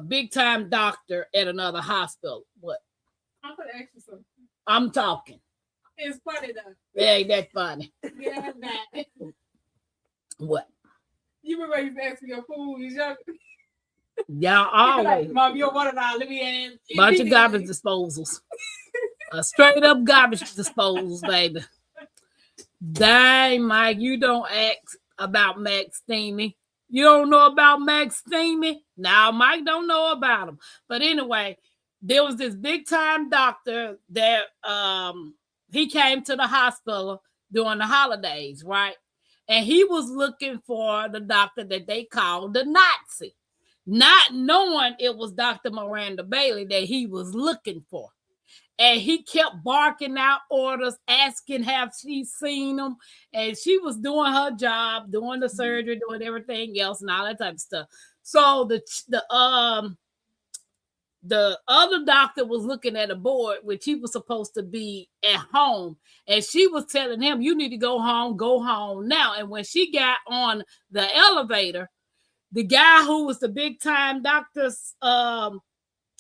B: big time doctor at another hospital. What?
E: I'm gonna ask you something.
B: I'm talking.
E: It's funny though.
B: It ain't that funny.
E: Yeah, that.
B: What?
E: You remember you asked me your food?
B: Y'all always.
E: Like, Mom, you're one of our. Let me ask.
B: Bunch of garbage disposals. Straight up garbage disposals, baby. Dang, Mike, you don't ask about Max Steamy. You don't know about Max Steamy? Now, Mike don't know about him. But anyway, there was this big time doctor that he came to the hospital during the holidays, right? And he was looking for the doctor that they called the Nazi, not knowing it was Dr. Miranda Bailey that he was looking for. And he kept barking out orders, asking have she seen him. And she was doing her job, doing the surgery, doing everything else and all that type of stuff. So the other doctor was looking at a board, which he was supposed to be at home. And she was telling him, you need to go home now. And when she got on the elevator, the guy who was the big time doctor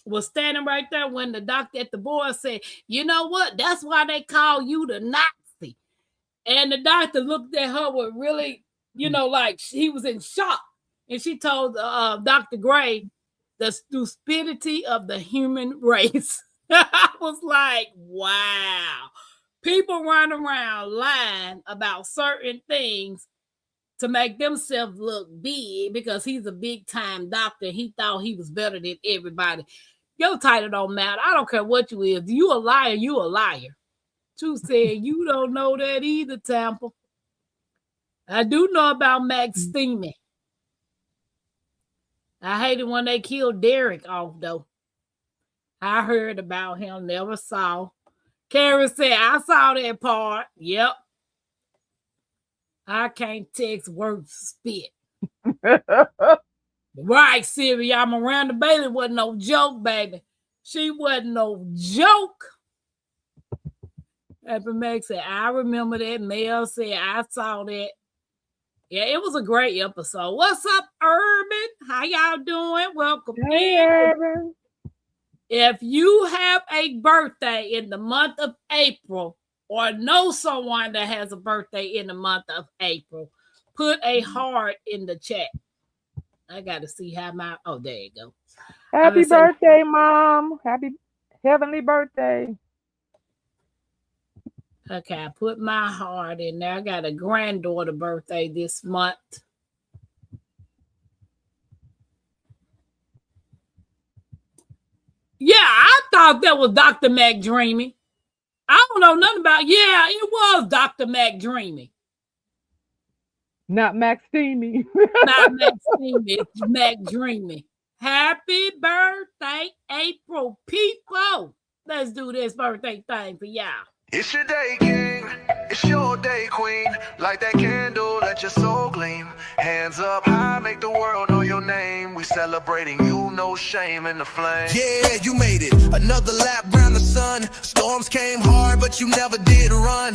B: was standing right there when the doctor at the board said, you know what? That's why they call you the Nazi. And the doctor looked at her with really, like he was in shock. And she told Dr. Gray, the stupidity of the human race. I was like, wow. People run around lying about certain things to make themselves look big because he's a big time doctor. He thought he was better than everybody. Your title don't matter. I don't care what you is. You a liar, you a liar. Truth said, you don't know that either, Tampa. I do know about Max Steamy. I hate it when they killed Derek off, though. I heard about him, never saw. Karen said, I saw that part. Yep. I can't text words spit. Right, Sylvia. Miranda Bailey wasn't no joke, baby. She wasn't no joke. Happy Max said, I remember that. Mel said, I saw that. Yeah, it was a great episode. What's up, Urban? How y'all doing? Welcome
D: Hey,
B: in.
D: Urban.
B: If you have a birthday in the month of April or know someone that has a birthday in the month of April, put a heart in the chat. I got to see how my... Oh, there you go.
D: Happy birthday, Mom. Happy heavenly birthday.
B: Okay, I put my heart in there. I got a granddaughter birthday this month. Yeah, I thought that was Dr. Mac Dreamy. I don't know nothing about. Yeah, it was Dr. Mac Dreamy.
D: Not Max Steamy.
B: Not Mac Dreamy. It's Mac Dreamy. Happy birthday, April people. Let's do this birthday thing for y'all.
A: It's your day, king. It's your day, queen. Light that candle, let your soul gleam. Hands up high, make the world know your name. We celebrating you, no shame in the flame. Yeah, you made it. Another lap round the sun. Storms came hard, but you never did run.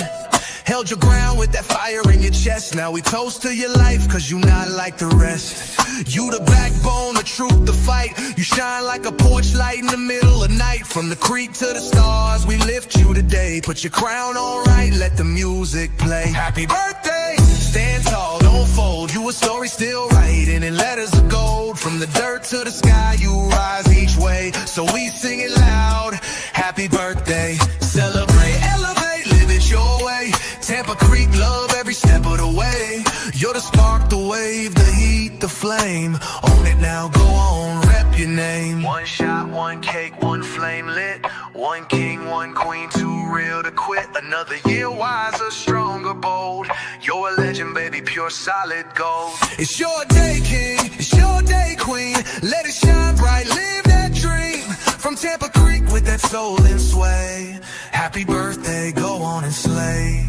A: Held your ground with that fire in your chest. Now we toast to your life, cause you not like the rest. You the backbone, the truth, the fight. You shine like a porch light in the middle of night. From the creek to the stars, we lift you today. Put your crown on right, let the music play. Happy birthday, stand tall, don't fold. You a story still writing in letters of gold. From the dirt to the sky, you rise each way. So we sing it loud. Happy birthday, celebrate, elevate, live it your way. Tampa Creek, love every step of the way. You're the spark, the wave, the heat, the flame. Own it now, go on, rep your name. One shot, one cake, one flame lit. One king, one queen, too real to quit. Another year wiser, stronger, bold. You're a legend, baby, pure solid gold. It's your day, king, it's your day, queen. Let it shine bright, live that dream. From Tampa Creek with that soul and sway. Happy birthday, go on and slay.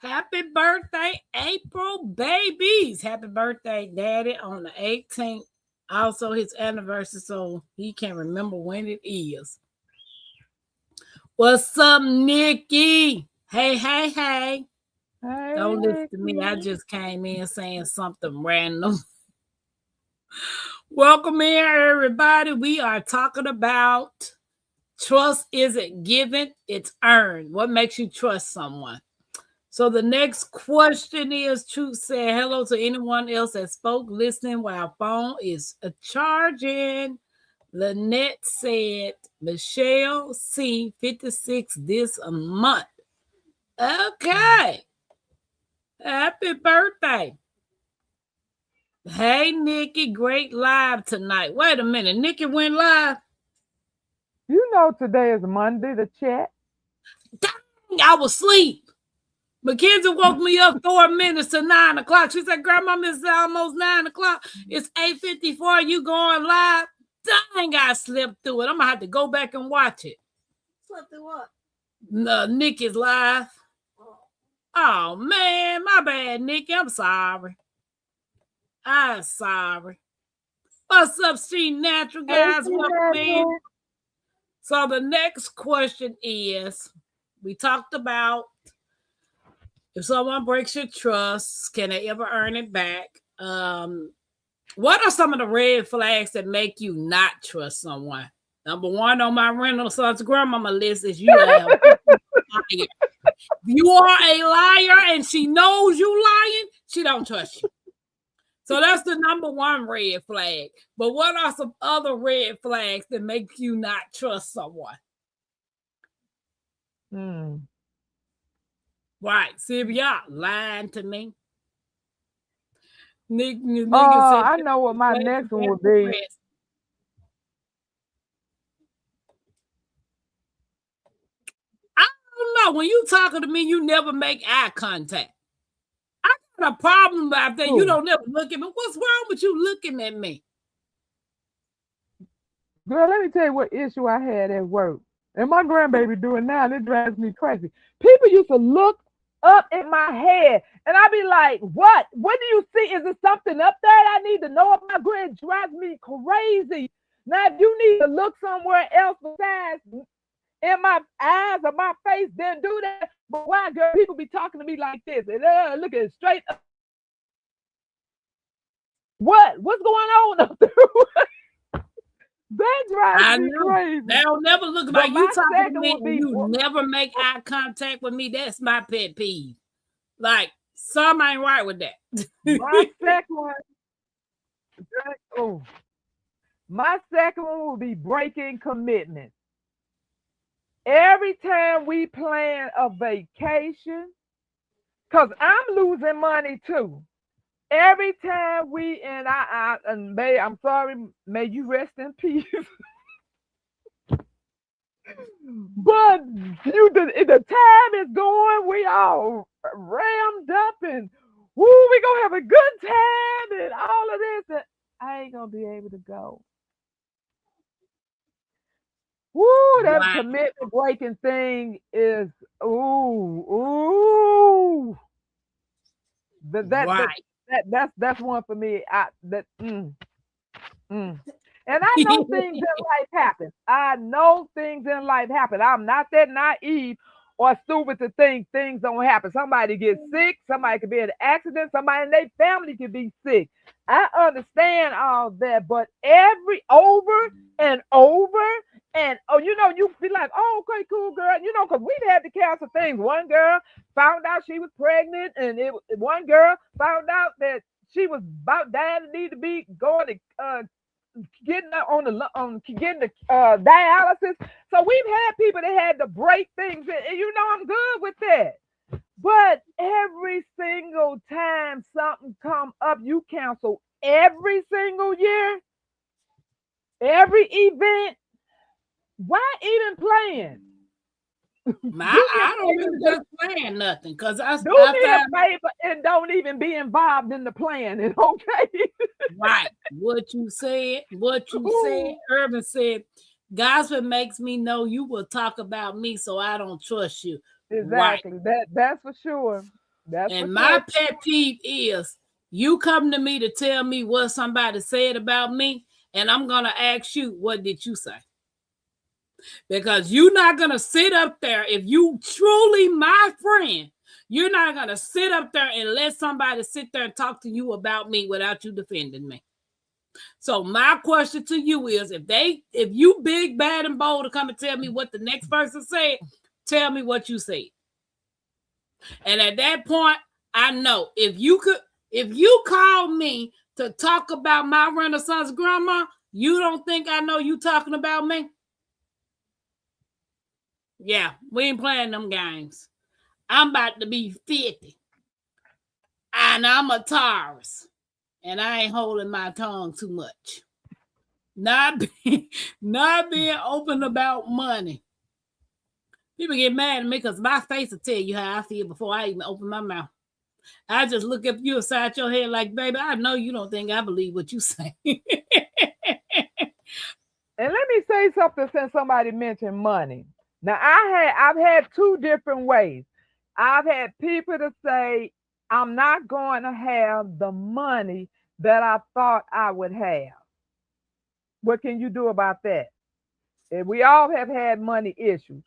B: Happy birthday, April babies. Happy birthday, Daddy, on the 18th. Also his anniversary, so he can remember when it is. What's up, Nikki? Hey, hey, hey.
D: Hey,
B: Don't listen to me. I
D: Nikki.
B: just came in saying something random. Welcome in, everybody. We are talking about trust isn't given, it's earned. What makes you trust someone? So the next question is, Truth said hello to anyone else that spoke listening while phone is charging. Lynette said, Michelle C, 56 this month. Okay. Happy birthday. Hey, Nikki, great live tonight. Wait a minute. Nikki went live?
D: You know today is Monday, the chat.
B: Dang, I was asleep. Mackenzie woke me up 4 minutes to 9 o'clock. She said, Grandma, it's almost 9 o'clock. It's 8:54. You going live? Dang, I slept through it. I'm going to have to go back and watch it.
C: Slept through what?
B: Nikki's live. Oh, man. My bad, Nikki. I'm sorry. I'm sorry. What's up, Steve Natural, guys?
D: Hey,
B: Welcome in.
D: Natural.
B: So the next question is, we talked about if someone breaks your trust, can they ever earn it back? What are some of the red flags that make you not trust someone? Number one on my Renaissance grandmama list is you are a liar. You are a liar and she knows you lying, she don't trust you. So that's the number one red flag. But what are some other red flags that make you not trust someone? Right. See if y'all lying to me.
D: I know what my next one would be.
B: I don't know. When you talking to me, you never make eye contact. I got a problem about that. You don't never look at me. What's wrong with you looking at me?
D: Girl, let me tell you what issue I had at work. And my grandbaby doing now, and it drives me crazy. People used to look up in my head, and I'd be like, what? What do you see? Is there something up there I need to know about? It drives me crazy. Now, if you need to look somewhere else besides in my eyes or my face, then do that. But why, girl, people be talking to me like this, and look at it straight up. What's going on up there? That drives
B: I
D: me
B: know.
D: crazy.
B: They'll never look
D: But
B: like you
D: my
B: talking to
D: second
B: me
D: would
B: and
D: be
B: you never make eye contact with me. That's my pet peeve. Like, something ain't right with that.
D: my second one. Oh, my second one will be breaking commitment. Every time we plan a vacation, because I'm losing money too. Every time we and and may I'm sorry, may you rest in peace. But the time is going, we all rammed up and woo, we gonna have a good time and all of this, and I ain't gonna be able to go. Woo, that
B: Right,
D: commitment breaking thing is ooh. That that that,
B: right.
D: that's one for me. Mm. And I know things in life happen. I know things in life happen. I'm not that naive or stupid to think things don't happen. Somebody gets sick, somebody could be in an accident, somebody in their family could be sick. I understand all that, but every over and over and you be like, oh, okay, cool, girl. Because we've had to cancel things. One girl found out she was pregnant, and one girl found out that she was about dying and need to be going to getting getting the dialysis. So we've had people that had to break things, and I'm good with that. But every single time something come up, you cancel every single year, every event. Why even plan? Do me a
B: I don't
D: favor,
B: really just plan nothing because I
D: do me a
B: found
D: favor, and don't even be involved in the planning, okay?
B: right what you said. What you said, Urban said, gospel makes me know you will talk about me, so I don't trust you. Right.
D: Exactly. That's for sure. That's for
B: And
D: sure.
B: my pet peeve is you come to me to tell me what somebody said about me, and I'm gonna ask you, what did you say? Because you're not gonna sit up there if you truly my friend. You're not gonna sit up there and let somebody sit there and talk to you about me without you defending me. So my question to you is, if you big, bad, and bold to come and tell me what the next person said, tell me what you said. And at that point, I know if you call me to talk about my Renaissance grandma, you don't think I know you talking about me? Yeah, we ain't playing them games. I'm about to be 50, and I'm a Taurus, and I ain't holding my tongue too much. Not being open about money. People get mad at me because my face will tell you how I feel before I even open my mouth. I just look at you aside your head like, baby, I know you don't think I believe what you say.
D: And let me say something since somebody mentioned money. Now I've had two different ways. I've had people to say, I'm not going to have the money that I thought I would have. What can you do about that? And we all have had money issues.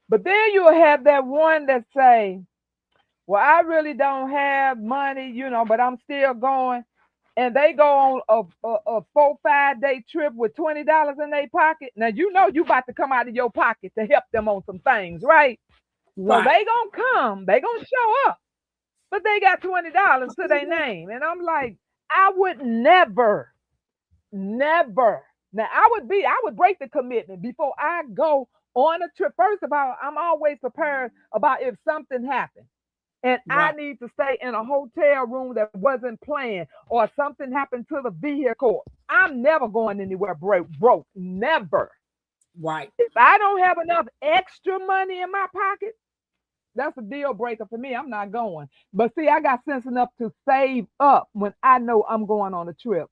D: But then you'll have that one that say, well, I really don't have money, but I'm still going. And they go on a 4-5 day trip with $20 in their pocket. Now you about to come out of your pocket to help them on some things, right? So
B: Right.
D: they gonna come, they gonna show up, but they got $20 to their name. And I'm like, I would never, never. Now I would break the commitment before I go on a trip. First of all, I'm always prepared about if something happens and I
B: Right.
D: need to stay in a hotel room that wasn't planned or something happened to the vehicle. I'm never going anywhere broke. Never.
B: Right.
D: If I don't have enough extra money in my pocket, that's a deal breaker for me. I'm not going. But see, I got sense enough to save up when I know I'm going on a trip.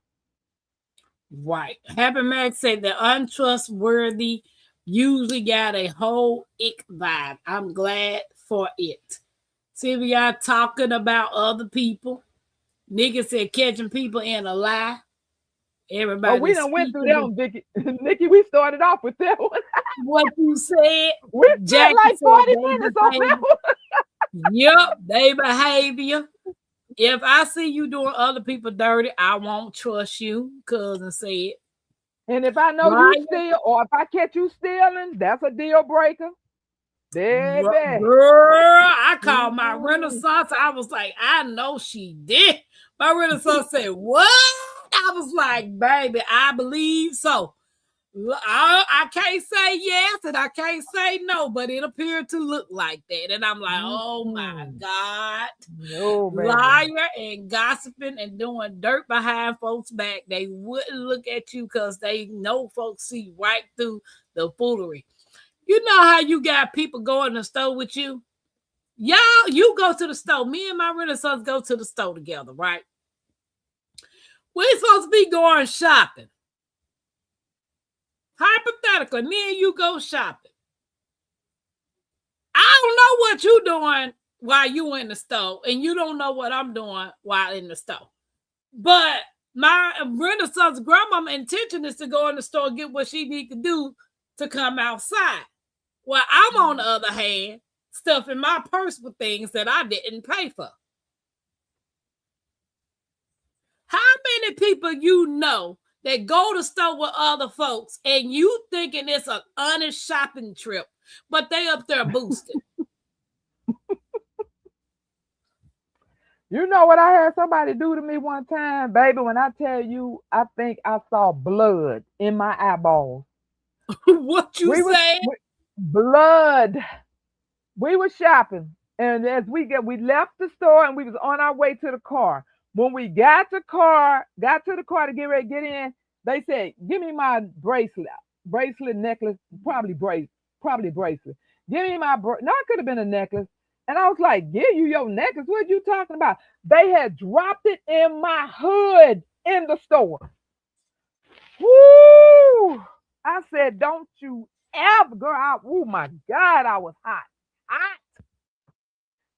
B: Right. Happy Max said the untrustworthy usually got a whole ick vibe. I'm glad for it. See, we are talking about other people. Nigga said catching people in a lie.
D: Oh,
B: Everybody
D: we done went through
B: speaking
D: that one, Vicky. Nikki, we started off with that one.
B: what you said.
D: We spent
B: Jackie
D: like
B: said
D: 40
B: they
D: minutes on that
B: behavior.
D: one.
B: Yep, they behavior. If I see you doing other people dirty, I won't trust you. Cousin said.
D: And if I know you
B: Liar.
D: steal, or if I catch you stealing, that's a deal breaker. Baby.
B: Girl, I called my
D: Mhm.
B: Renaissance. I was like, I know she did. My Renaissance said, what? I was like, baby, I believe so. I can't say yes and I can't say no, but it appeared to look like that. And I'm like, oh my
D: Mhm.
B: God.
D: No, baby.
B: Liar and gossiping and doing dirt behind folks' back. They wouldn't look at you because they know folks see right through the foolery. You know how you got people going to the store with you? Y'all, you go to the store. Me and my Renaissance go to the store together, right? We're supposed to be going shopping. Hypothetically, me and you go shopping. I don't know what you doing while you in the store, and you don't know what I'm doing while in the store. But my Renaissance grandmama intention is to go in the store and get what she need to do to come outside. Well, I'm on the other hand, stuffing my purse with things that I didn't pay for. How many people you know that go to store with other folks and you thinking it's an honest shopping trip, but they up there boosted?
D: You know what I had somebody do to me one time, baby? When I tell you, I think I saw blood in my eyeballs.
B: What you say?
D: Blood. We were shopping, and as we left the store and we was on our way to the car. When we got to the car to get ready to get in, they said, "Give me my bracelet, necklace, probably bracelet. Give me my no, it could have been a necklace." And I was like, "Give you your necklace? What are you talking about?" They had dropped it in my hood in the store. Woo! I said, "Don't you ever, girl!" Oh my God, I was hot. Hot.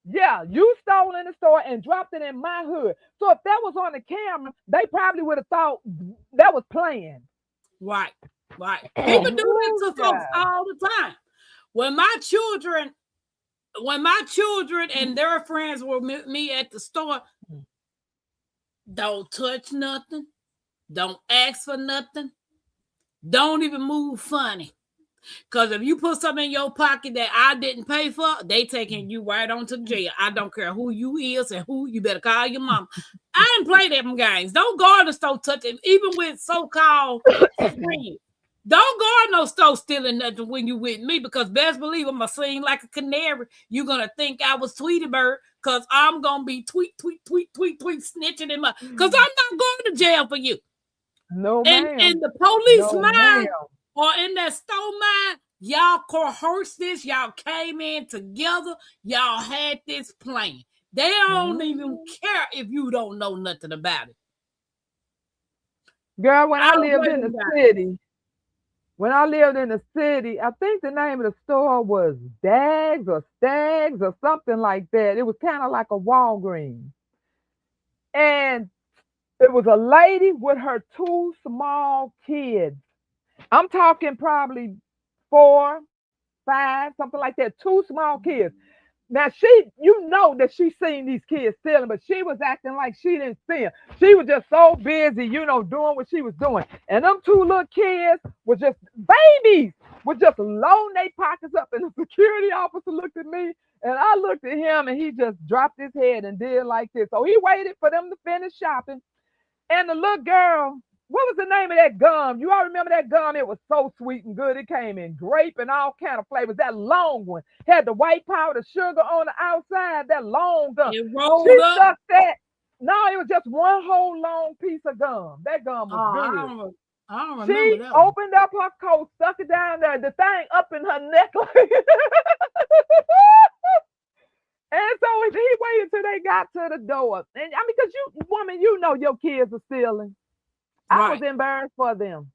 D: Yeah, you stole in the store and dropped it in my hood. So if that was on the camera, they probably would have thought that was planned.
B: Right. People do that
D: Ooh,
B: to folks
D: child.
B: all the time. When my children and their friends were with me at the store, don't touch nothing, don't ask for nothing, don't even move funny. Because if you put something in your pocket that I didn't pay for, they taking you right on to jail. I don't care who you is and who you better call your mom. I didn't play them games. Don't go in the store touching, even with so-called friends. Don't go in no store stealing nothing when you with me, because best believe I'm gonna sing like a canary. You're gonna think I was Tweety Bird, because I'm gonna be tweet, snitching in my, because I'm not going to jail for you.
D: No,
B: And
D: ma'am.
B: in the police
D: No,
B: mind
D: ma'am.
B: or in that store mind, y'all coerced this, y'all came in together, y'all had this plan. They don't even care if you don't know nothing about it.
D: Girl, when
B: I
D: I
B: don't
D: lived
B: play
D: in
B: them
D: the
B: guys.
D: city, I think the name of the store was Dags or Stags or something like that. It was kind of like a Walgreens. And it was a lady with her two small kids. I'm talking probably 4, 5, something like that. Two small kids. Now you know that she seen these kids stealing, but she was acting like she didn't see them. She was just so busy, doing what she was doing. And them two little kids were just babies, were just loading their pockets up. And the security officer looked at me, and I looked at him, and he just dropped his head and did like this. So he waited for them to finish shopping. And the little girl, what was the name of that gum? You all remember that gum? It was so sweet and good. It came in grape and all kind of flavors. That long one had the white powder sugar on the outside. That long gum.
B: It
D: She
B: rolled up.
D: stuck that. No, it was just one whole long piece of gum. That gum was
B: Oh,
D: good.
B: I don't remember
D: She
B: that one.
D: opened up her coat, stuck it down there, the thing up in her neck. And so he waited till they got to the door. And I mean, because woman, your kids are stealing. I was embarrassed for them.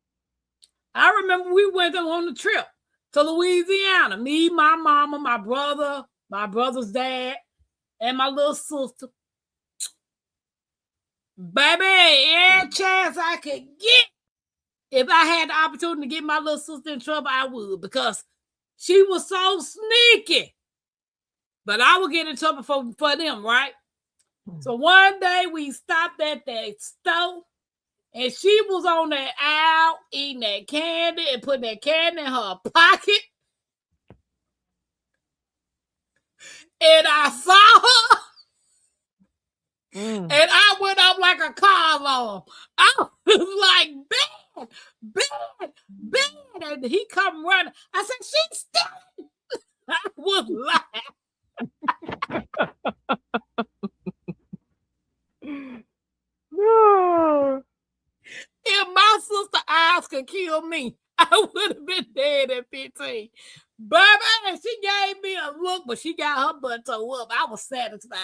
B: I remember we went on the trip to Louisiana. Me, my mama, my brother, my brother's dad, and my little sister. Baby, every chance I could get, if I had the opportunity to get my little sister in trouble, I would, because she was so sneaky. But I would get in trouble for them, right? So one day we stopped at that store, And she was on that aisle eating that candy and putting that candy in her pocket. And I saw her.
D: Mm.
B: And I went up like a car alarm. I was like, bad, bad. And he come running. I said, she's stealing. I was lying.
D: No.
B: If my sister eyes could kill me, I would have been dead at 15. Baby, she gave me a look, but she got her butt toe up. I was satisfied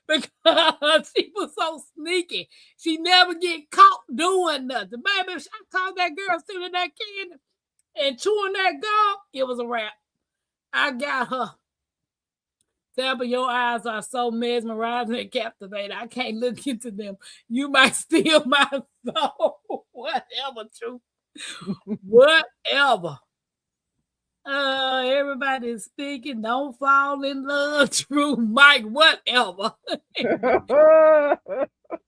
B: because she was so sneaky. She never get caught doing nothing. Baby, if I caught that girl stealing that candy and chewing that gum, it was a wrap. I got her. Tampa, your eyes are so mesmerizing and captivating. I can't look into them. You might steal my soul. Whatever, True. Whatever. Everybody is speaking. Don't fall in love, True. Mike, whatever.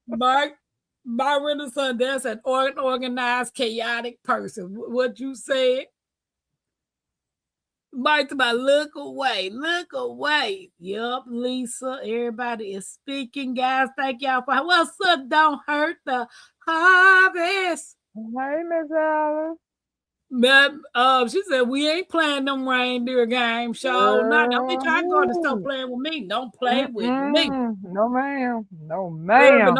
B: Mike, my Renaissance, that's an organized, chaotic person. What you said? Mike, about look away, look away. Yup, Lisa, everybody is speaking, guys. Thank y'all for what's up. Don't hurt the harvest.
D: Hey, Miss Alice.
B: But she said we ain't playing them reindeer games. So not don't be trying to go to stop playing with me. Don't play with me.
D: No, ma'am. No, ma'am.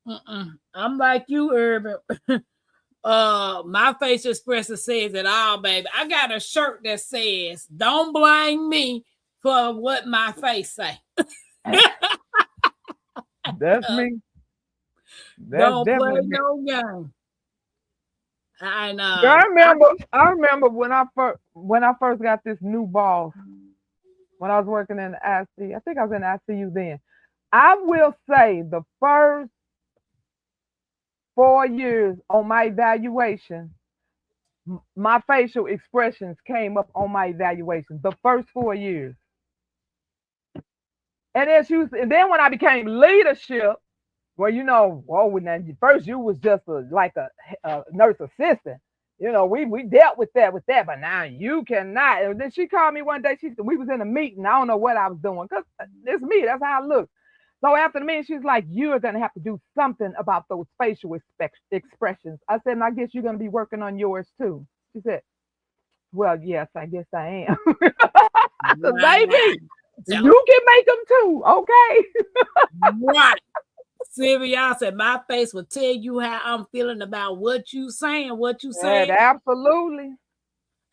B: Urban, I'm like you, Urban. My face expression says it all, baby. I got a shirt that says, "Don't blame me for what my face say."
D: That's me. That's
B: Don't play
D: definitely me.
B: no game. I know.
D: I remember when I first got this new boss when I was working in the IC. I think I was in the ICU then. I will say the first 4 years on my evaluation, my facial expressions came up on my evaluation. The first 4 years. And then when I became leadership, well, when first you was just like a nurse assistant. We dealt with that, but now you cannot. And then she called me one day. We was in a meeting. I don't know what I was doing because it's me. That's how I look. So after the meeting, she's like, "You're gonna have to do something about those facial expressions." I said, "And I guess you're gonna be working on yours too." She said, "Well, yes, I guess I am." I said, "Baby, you can make them too, okay?"
B: Right. Sylvia said, "My face will tell you how I'm feeling about what you saying, what you saying."
D: Absolutely.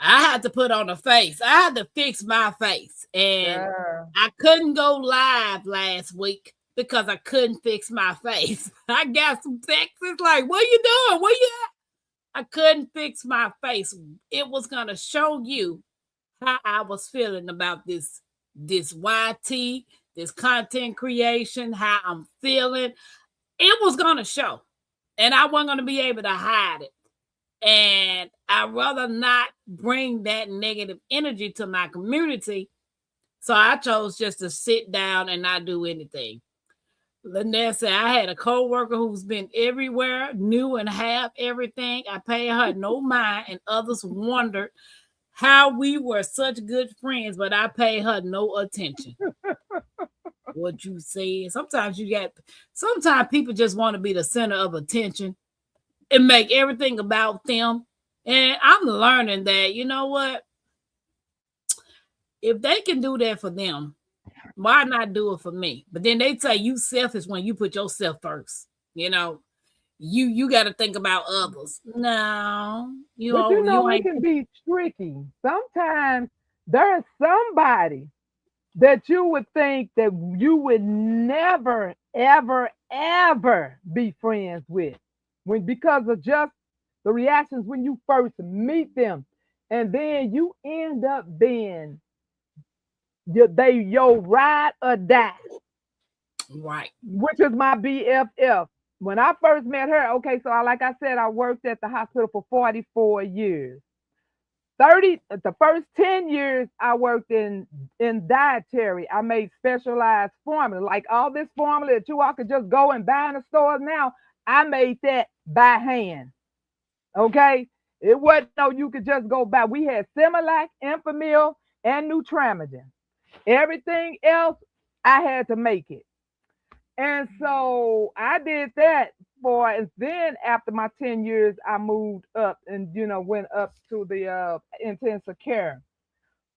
B: I had to put on a face. I had to fix my face. And I couldn't go live last week because I couldn't fix my face. I got some texts like, "What you doing? Where you at?" I couldn't fix my face. It was going to show you how I was feeling about this YT, this content creation, how I'm feeling. It was going to show. And I wasn't going to be able to hide it. And I'd rather not bring that negative energy to my community. So I chose just to sit down and not do anything. Lynette said, "I had a co-worker who's been everywhere, knew and have everything. I paid her no mind, and others wondered how we were such good friends, but I paid her no attention." What you said. Sometimes people just want to be the center of attention and make everything about them. And I'm learning that, you know what? If they can do that for them, why not do it for me? But then they say you selfish when you put yourself first. You got to think about others. No,
D: it can be tricky. Sometimes there's somebody that you would think that you would never, ever, ever be friends with, because of just the reactions when you first meet them, and then you end up being your ride or die.
B: Right.
D: Which is my BFF. When I first met her, okay, so like I said, I worked at the hospital for 44 years. The first 10 years I worked in dietary. I made specialized formula, like all this formula that you all could just go and buy in the stores now. I made that by hand. Okay. It wasn't no you could just go buy. We had Similac, Enfamil, and Nutramigen. Everything else, I had to make it. And so I did that and then after my 10 years, I moved up and, went up to the intensive care.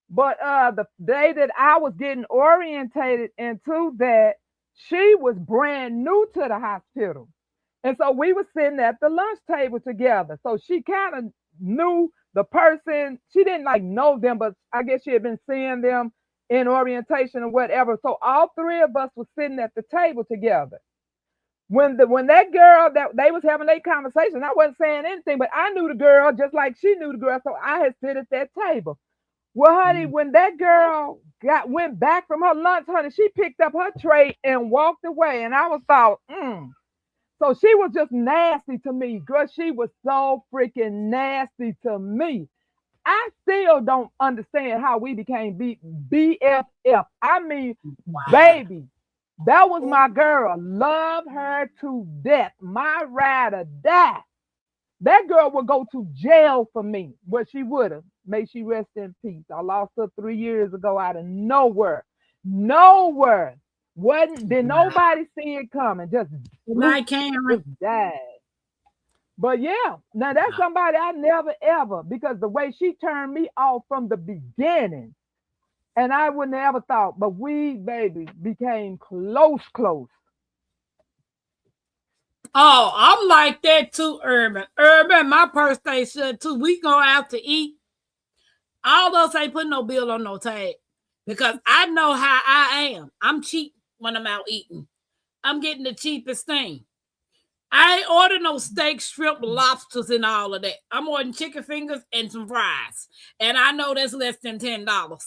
D: But the day that I was getting orientated into that, she was brand new to the hospital. And so we were sitting at the lunch table together. So she kind of knew the person. She didn't like know them, but I guess she had been seeing them in orientation or whatever. So all three of us were sitting at the table together. When that girl that they was having a conversation, I wasn't saying anything, but I knew the girl just like she knew the girl. So I had sit at that table. Well, honey, when that girl went back from her lunch, honey, she picked up her tray and walked away. And I was thought, So she was just nasty to me. Girl, she was so freaking nasty to me. I still don't understand how we became BFF. I mean, baby, that was my girl. Love her to death. My ride or die. That girl would go to jail for me. Well, she would have. May she rest in peace. I lost her 3 years ago out of nowhere. Nowhere. Did nobody see it coming? Just died. But yeah, now that's somebody I never ever, because the way she turned me off from the beginning, and I wouldn't have ever thought, but we, baby, became close.
B: Oh, I'm like that too, Urban. Urban, my birthday should too. We go out to eat. All those ain't putting no bill on no tag because I know how I am. I'm cheap when I'm out eating. I'm getting the cheapest thing. I ain't order no steak, shrimp, lobsters, and all of that. I'm ordering chicken fingers and some fries. And I know that's less than $10.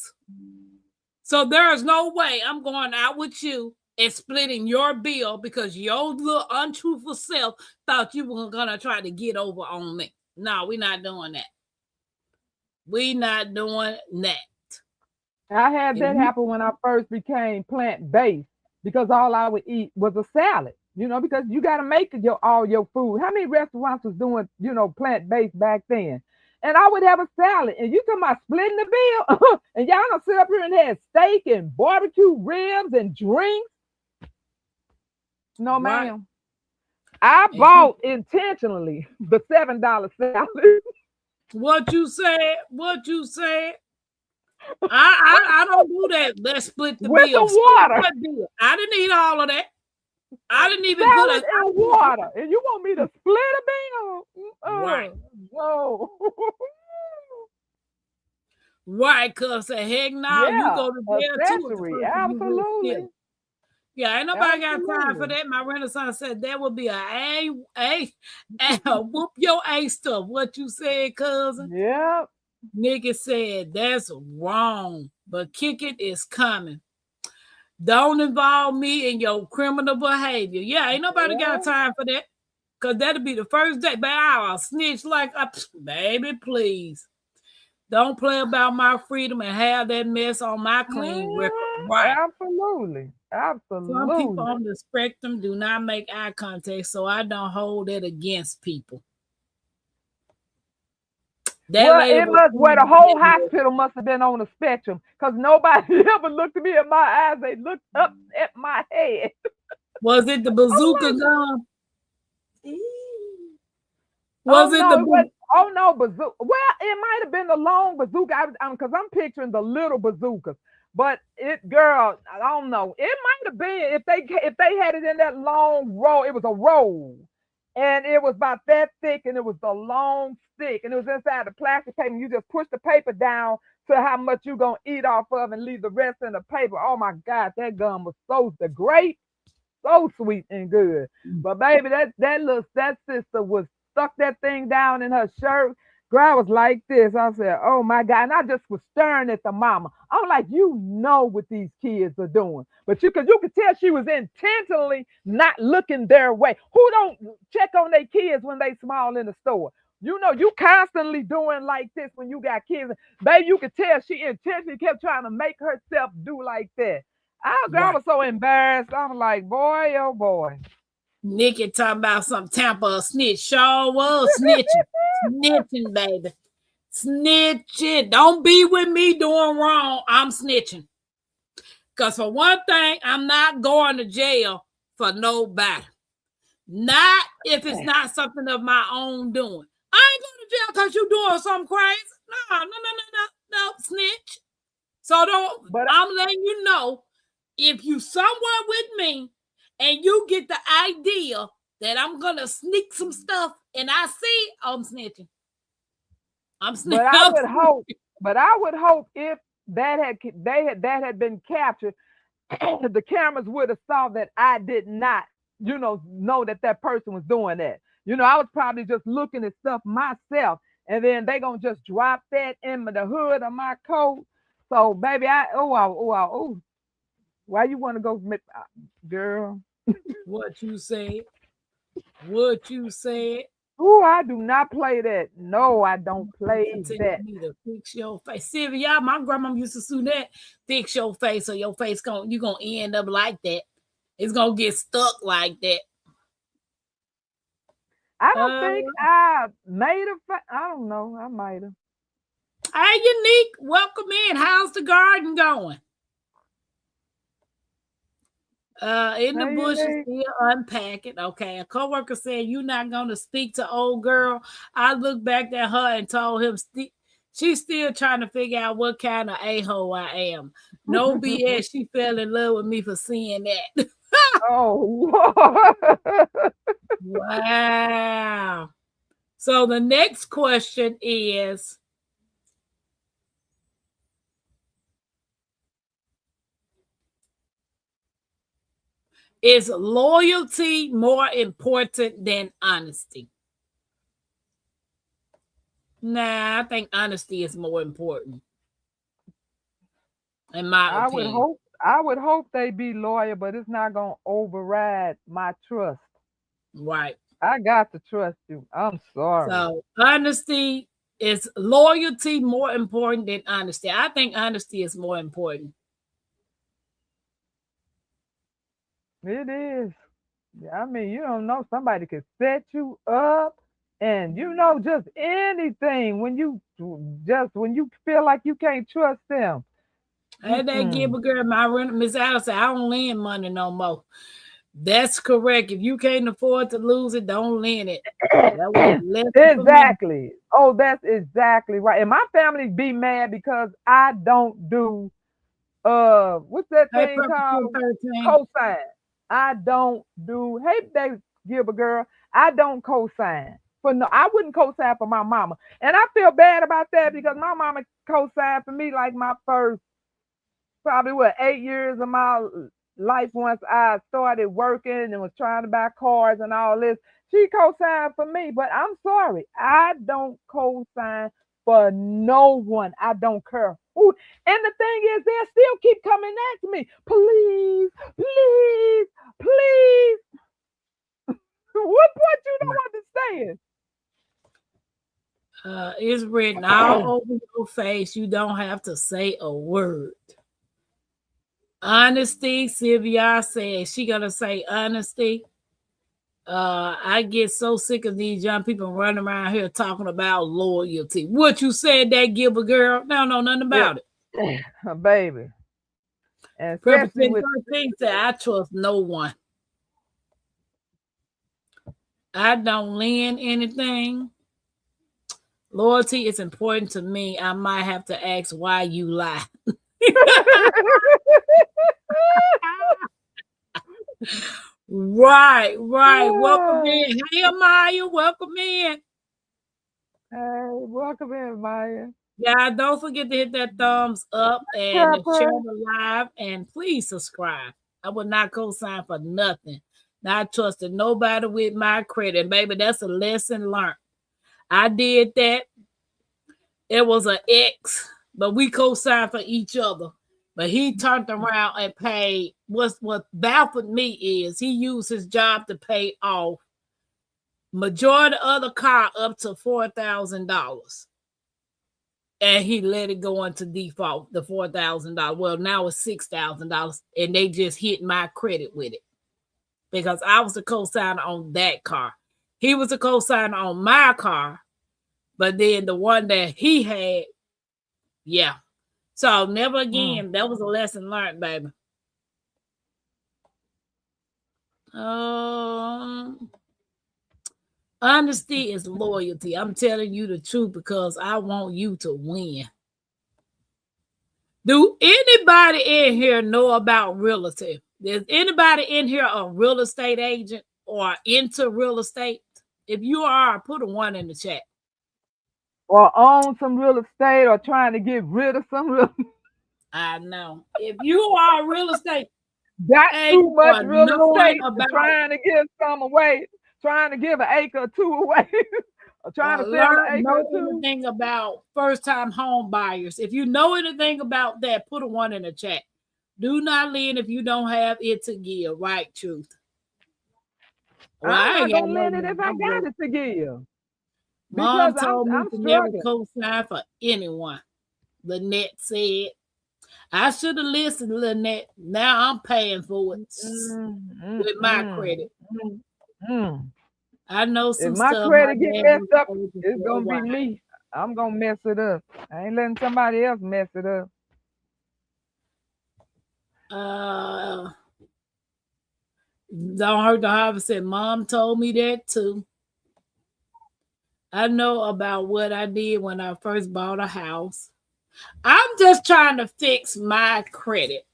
B: So there is no way I'm going out with you and splitting your bill because your little untruthful self thought you were going to try to get over on me. No, we're not doing that. We not doing that.
D: I had that happen when I first became plant-based because all I would eat was a salad, because you got to make all your food. How many restaurants was doing, plant-based back then? And I would have a salad, and you talking about splitting the bill, and y'all gonna sit up here and have steak and barbecue ribs and drinks? No, ma'am. I bought intentionally the $7 salad.
B: What you said? I don't do that. Let's split the
D: with
B: bill.
D: The water.
B: I didn't eat all of that. I didn't even
D: salad put in water. And you want me to split a bill?
B: Right.
D: Whoa.
B: Right, cuz heck no, you go to jail too.
D: Absolutely.
B: Yeah, ain't nobody got time for that. My Renaissance said that would be a whoop your A stuff. What you said, cousin?
D: Yep.
B: Nigga said that's wrong, but kick it is coming. Don't involve me in your criminal behavior. Yeah, ain't nobody got time for that. Cause that'll be the first day. But I'll snitch like baby, please. Don't play about my freedom and have that mess on my clean record. Right.
D: Absolutely.
B: Some people on the spectrum do not make eye contact, so I don't hold it against people.
D: It must the whole hospital must have been on the spectrum because nobody ever looked at me in my eyes. They looked up at my head.
B: Was it the bazooka gun?
D: No, bazooka. Well, it might have been the long bazooka because I'm picturing the little bazookas. But girl, I don't know. It might have been if they had it in that long roll. It was a roll, and it was about that thick, and it was the long stick, and it was inside the plastic paper. And you just push the paper down to how much you gonna eat off of, and leave the rest in the paper. Oh my God, that gum was so sweet and good. But baby, that sister was stuck that thing down in her shirt. Girl, I was like this. I said, oh my God. And I just was staring at the mama. I'm like, what these kids are doing. But you could tell she was intentionally not looking their way. Who don't check on their kids when they small in the store? You constantly doing like this when you got kids. Baby, you could tell she intentionally kept trying to make herself do like that. I was so embarrassed. I'm like, boy, oh boy.
B: Nikki talking about some Tampa a snitch. Sure was snitching. Snitching, baby. Snitching. Don't be with me doing wrong. I'm snitching. Because for one thing, I'm not going to jail for nobody. Not if it's not something of my own doing. I ain't going to jail because you doing something crazy. No, snitch. So I'm letting you know, if you somewhere with me and you get the idea that I'm going to sneak some stuff and I see, I'm snitching. I'm snitching.
D: But I would hope if that had been captured, the cameras would have saw that I did not, know that person was doing that. I was probably just looking at stuff myself, and then they gonna just drop that in the hood of my coat. So, baby, why you want to go, girl?
B: What you said? What you said?
D: Oh, I do not play that. No, I don't play that.
B: Me to fix your face. Sylvia, my grandma used to say that. Fix your face, or your face you're gonna end up like that. It's gonna get stuck like that.
D: I don't think I made I don't know. I might have.
B: Hey, Unique, welcome in. How's the garden going? In the bushes, still unpacking. Okay, a coworker said, "You're not gonna speak to old girl." I looked back at her and told him she's still trying to figure out what kind of a-hole I am. No BS. She fell in love with me for seeing that.
D: Oh,
B: wow. So the next question is, is loyalty more important than honesty? Nah, I think honesty is more important. In my opinion.
D: I would hope they be loyal, but it's not gonna override my trust.
B: Right.
D: I got to trust you. I'm sorry.
B: So honesty is loyalty more important than honesty. I think honesty is more important.
D: It is. I mean, you don't know, somebody could set you up, and just anything when you feel like you can't trust them.
B: Hey, that give a girl my rent. Miss Alice said, I don't lend money no more. That's correct. If you can't afford to lose it, don't lend it.
D: Exactly. Oh, that's exactly right. And my family be mad because I don't do what's that thing called? Cosign. I don't do, hey, they give a girl. I don't cosign. I wouldn't cosign for my mama. And I feel bad about that because my mama co-signed for me like my first, probably 8 years of my life once I started working and was trying to buy cars and all this. She co-signed for me, but I'm sorry. I don't co-sign for no one. I don't care who. And the thing is, they still keep coming at me. Please, please, please. What part you don't
B: understand? It's written all over your face. You don't have to say a word. Honesty, Sylvia says she gonna say honesty. I get so sick of these young people running around here talking about loyalty. What you said, that Gilbert girl? They don't know nothing about it.
D: Baby. And especially with
B: things that I trust no one. I don't lend anything. Loyalty is important to me. I might have to ask why you lie. Right. Welcome in. Hey, Amaya, welcome in.
D: Hey, welcome in, Maya.
B: Yeah, don't forget to hit that thumbs up and share the live, and please subscribe. I would not co-sign for nothing. Not trusting nobody with my credit. Baby, that's a lesson learned. I did that. It was an ex, but we co-signed for each other. But he turned around and paid. What baffled me is he used his job to pay off majority of the car up to $4,000. And he let it go into default, the $4,000. Well, now it's $6,000, and they just hit my credit with it. because I was the co-signer on that car. He was the co-signer on my car, but then the one that he had, yeah. So never again. That was a lesson learned, baby. Honesty is loyalty. I'm telling you the truth because I want you to win. Do anybody in here know about real estate? Is anybody in here a real estate agent or into real estate? If you are, put a 1 in the chat.
D: Or own some real estate or trying to get rid of some real
B: I know. If you are a real estate
D: got
B: agent
D: too much
B: or
D: real
B: knowing
D: estate
B: about
D: trying to give some away, trying to give an acre or two away, or trying to sell an acre or two.
B: anything about first-time home buyers, if you know anything about that, put a 1 in the chat. Do not lend if you don't have it to give. Right, truth. Well,
D: I'm
B: ain't
D: not
B: got
D: gonna
B: no
D: lend it
B: money.
D: if I got it to give.
B: Mom
D: Because
B: told me
D: I'm
B: to never
D: struggling.
B: co-sign for anyone. Lynette said, I should have listened, Lynette. Now I'm paying for it with my credit. I know some
D: If my
B: stuff.
D: credit get
B: dad
D: messed
B: was
D: up,
B: agent
D: it's
B: for a
D: gonna be
B: while.
D: me. I'm gonna mess it up. I ain't letting somebody else mess it up.
B: Don't hurt the harvest said, Mom told me that too. I know about what I did when I first bought a house. I'm just trying to fix my credit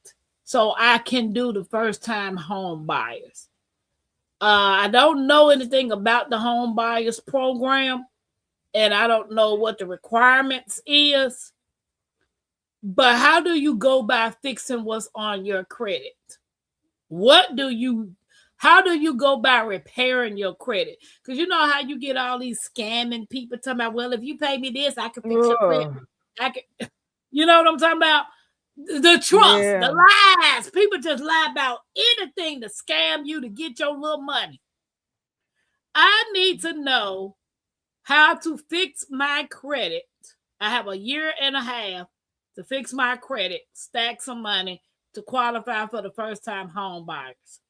B: so I can do the first time home buyers. I don't know anything about the home buyers program, and I don't know what the requirements is. But how do you go by fixing what's on your credit? How do you go by repairing your credit? Because you know how you get all these scamming people talking about, well, if you pay me this, I can fix your credit. I can, you know what I'm talking about? The trust, the lies. People just lie about anything to scam you to get your little money. I need to know how to fix my credit. I have a year and a half to fix my credit, stack some money to qualify for the first time home buyers.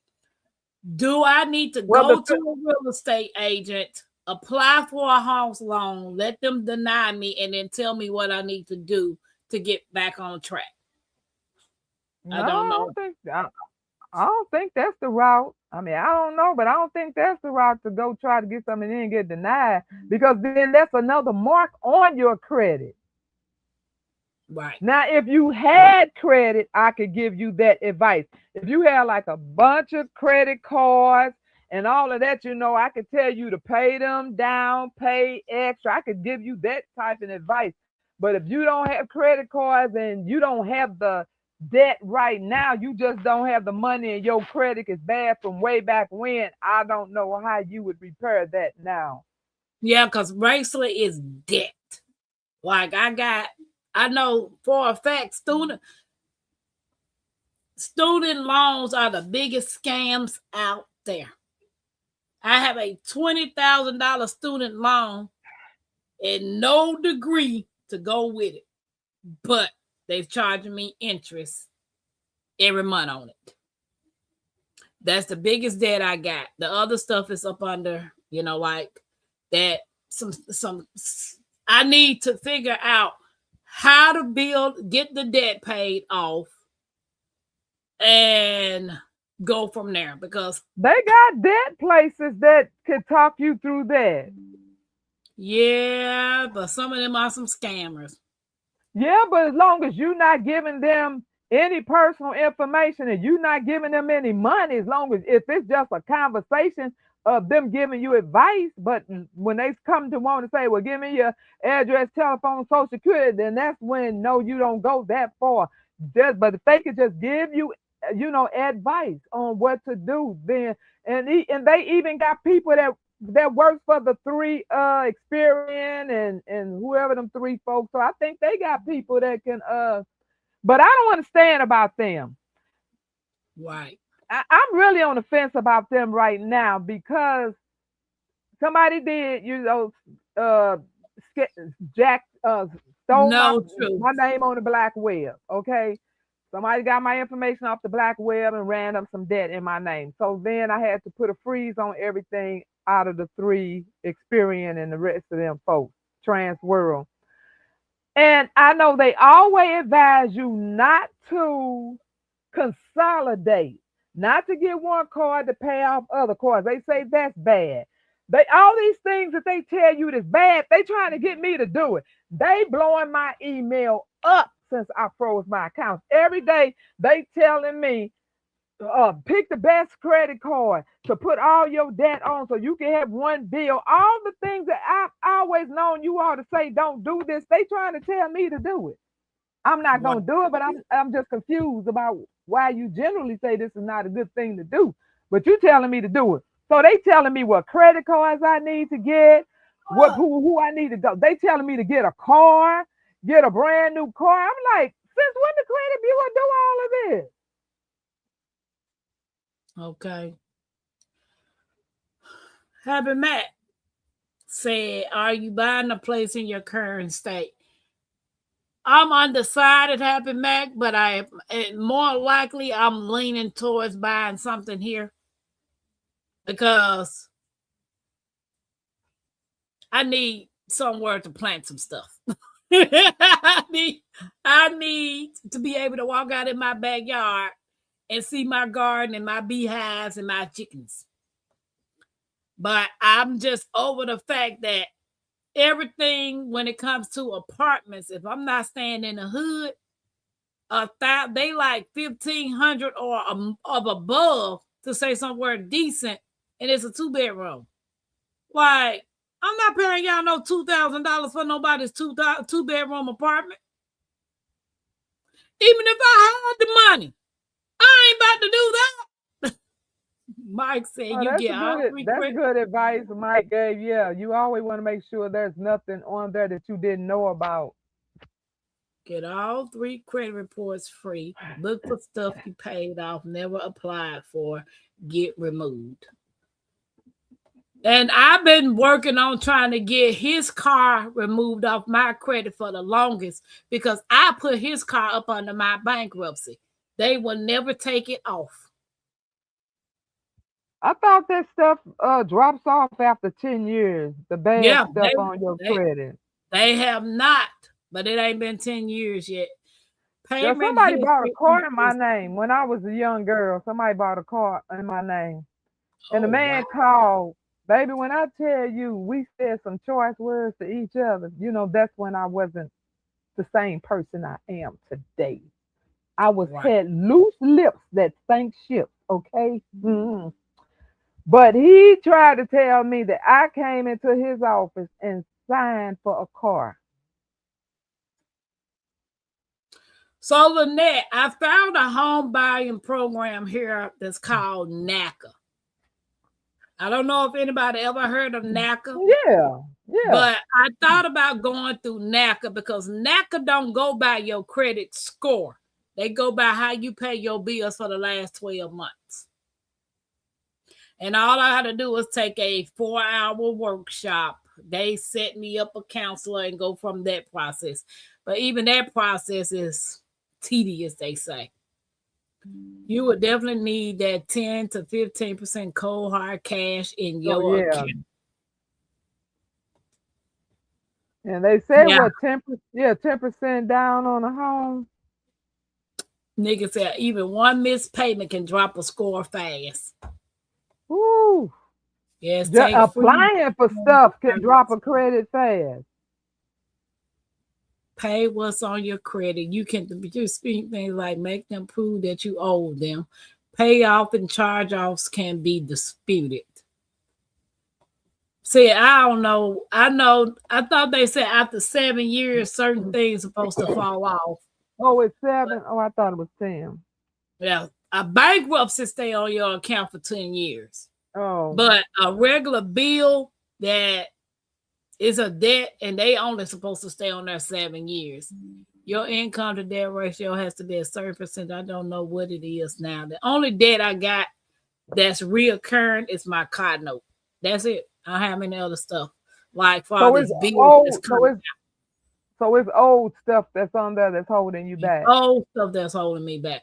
B: Do I need to go to a real estate agent, apply for a house loan, let them deny me, and then tell me what I need to do to get back on track?
D: No,
B: I don't know.
D: I don't think that's the route. I mean, I don't know, but I don't think that's the route to go try to get something and then get denied, because then that's another mark on your credit.
B: Right.
D: Now, if you had credit, I could give you that advice. If you had like a bunch of credit cards and all of that, I could tell you to pay them down, pay extra. I could give you that type of advice. But if you don't have credit cards and you don't have the debt right now, you just don't have the money and your credit is bad from way back when, I don't know how you would repair that now.
B: Yeah, because bracelet is debt. Like I know for a fact student loans are the biggest scams out there. I have a $20,000 student loan and no degree to go with it, but they're charging me interest every month on it. That's the biggest debt I got. The other stuff is up under, like that. Some I need to figure out how to get the debt paid off, and go from there, because
D: they got debt places that could talk you through that.
B: Yeah, but some of them are some scammers.
D: Yeah, but as long as you're not giving them any personal information and you're not giving them any money, as long as if it's just a conversation of them giving you advice, but when they come to want to say, well, give me your address, telephone, social security, then that's when, no, you don't go that far. But if they could just give you, advice on what to do, then, and they even got people that works for the three Experian and whoever them three folks. So I think they got people that can but I don't understand about them.
B: Right.
D: I'm really on the fence about them right now, because somebody did, Jack stole my name on the black web. Okay. Somebody got my information off the black web and ran up some debt in my name. So then I had to put a freeze on everything out of the 3, Experian and the rest of them folks, Trans World. And I know they always advise you not to consolidate, not to get one card to pay off other cards. They say that's bad. All these things that they tell you that's bad, they trying to get me to do it. They blowing my email up since I froze my accounts. Every day they telling me, pick the best credit card to put all your debt on so you can have one bill. All the things that I've always known you all to say, don't do this. They trying to tell me to do it. I'm not going to do it, but I'm just confused about why you generally say this is not a good thing to do, but you telling me to do it. So they telling me what credit cards I need to get, who I need to go. They telling me to get a car, get a brand new car. I'm like, since when the credit bureau do all of this?
B: Okay. Happy Matt said, are you buying a place in your current state? I'm undecided, Happy Mac, but more likely I'm leaning towards buying something here because I need somewhere to plant some stuff. I need to be able to walk out in my backyard and see my garden and my beehives and my chickens. But I'm just over the fact that everything when it comes to apartments, if I'm not staying in the hood, they like $1,500 or of above to say somewhere decent, and it's a 2-bedroom. Like, I'm not paying y'all no $2,000 for nobody's two-bedroom apartment. Even if I had the money, I ain't about to do that. Mike said,
D: that's good advice Mike gave. Yeah, you always want to make sure there's nothing on there that you didn't know about.
B: Get all 3 credit reports free. Look for stuff you paid off, never applied for, get removed. And I've been working on trying to get his car removed off my credit for the longest because I put his car up under my bankruptcy. They will never take it off.
D: I thought that stuff drops off after 10 years, the bad stuff on your credit.
B: They have not, but it ain't been 10 years yet.
D: Somebody bought a car in my name when I was a young girl. Somebody bought a car in my name. And the man called. Baby, when I tell you we said some choice words to each other, you know, that's when I wasn't the same person I am today. I had loose lips that sank ships, okay? Mm-hmm. But he tried to tell me that I came into his office and signed for a car.
B: So, Lynette, I found a home buying program here that's called NACA. I don't know if anybody ever heard of NACA.
D: Yeah.
B: But I thought about going through NACA because NACA don't go by your credit score. They go by how you pay your bills for the last 12 months. And all I had to do was take a 4-hour workshop. They set me up a counselor and go from that process. But even that process is tedious, they say. You would definitely need that 10 to 15% cold hard cash in your account.
D: And they say 10% down on a home.
B: Niggas said even one missed payment can drop a score fast.
D: Ooh.
B: Yes,
D: applying for stuff can drop a credit fast.
B: Pay what's on your credit. You can just speak things like make them prove that you owe them. Payoff and charge-offs can be disputed. See, I don't know. I thought they said after 7 years, certain things are supposed to fall off.
D: Oh, it's 7? Oh, I thought it was 10.
B: Yeah, a bankruptcy stay on your account for 10 years.
D: Oh.
B: But a regular bill that is a debt and they only supposed to stay on there 7 years. Your income to debt ratio has to be a certain percent. I don't know what it is now. The only debt I got that's reoccurring is my car note. That's it. I don't have any other stuff. Like father's bill.
D: So it's old stuff that's on there that's holding you back.
B: Old stuff that's holding me back.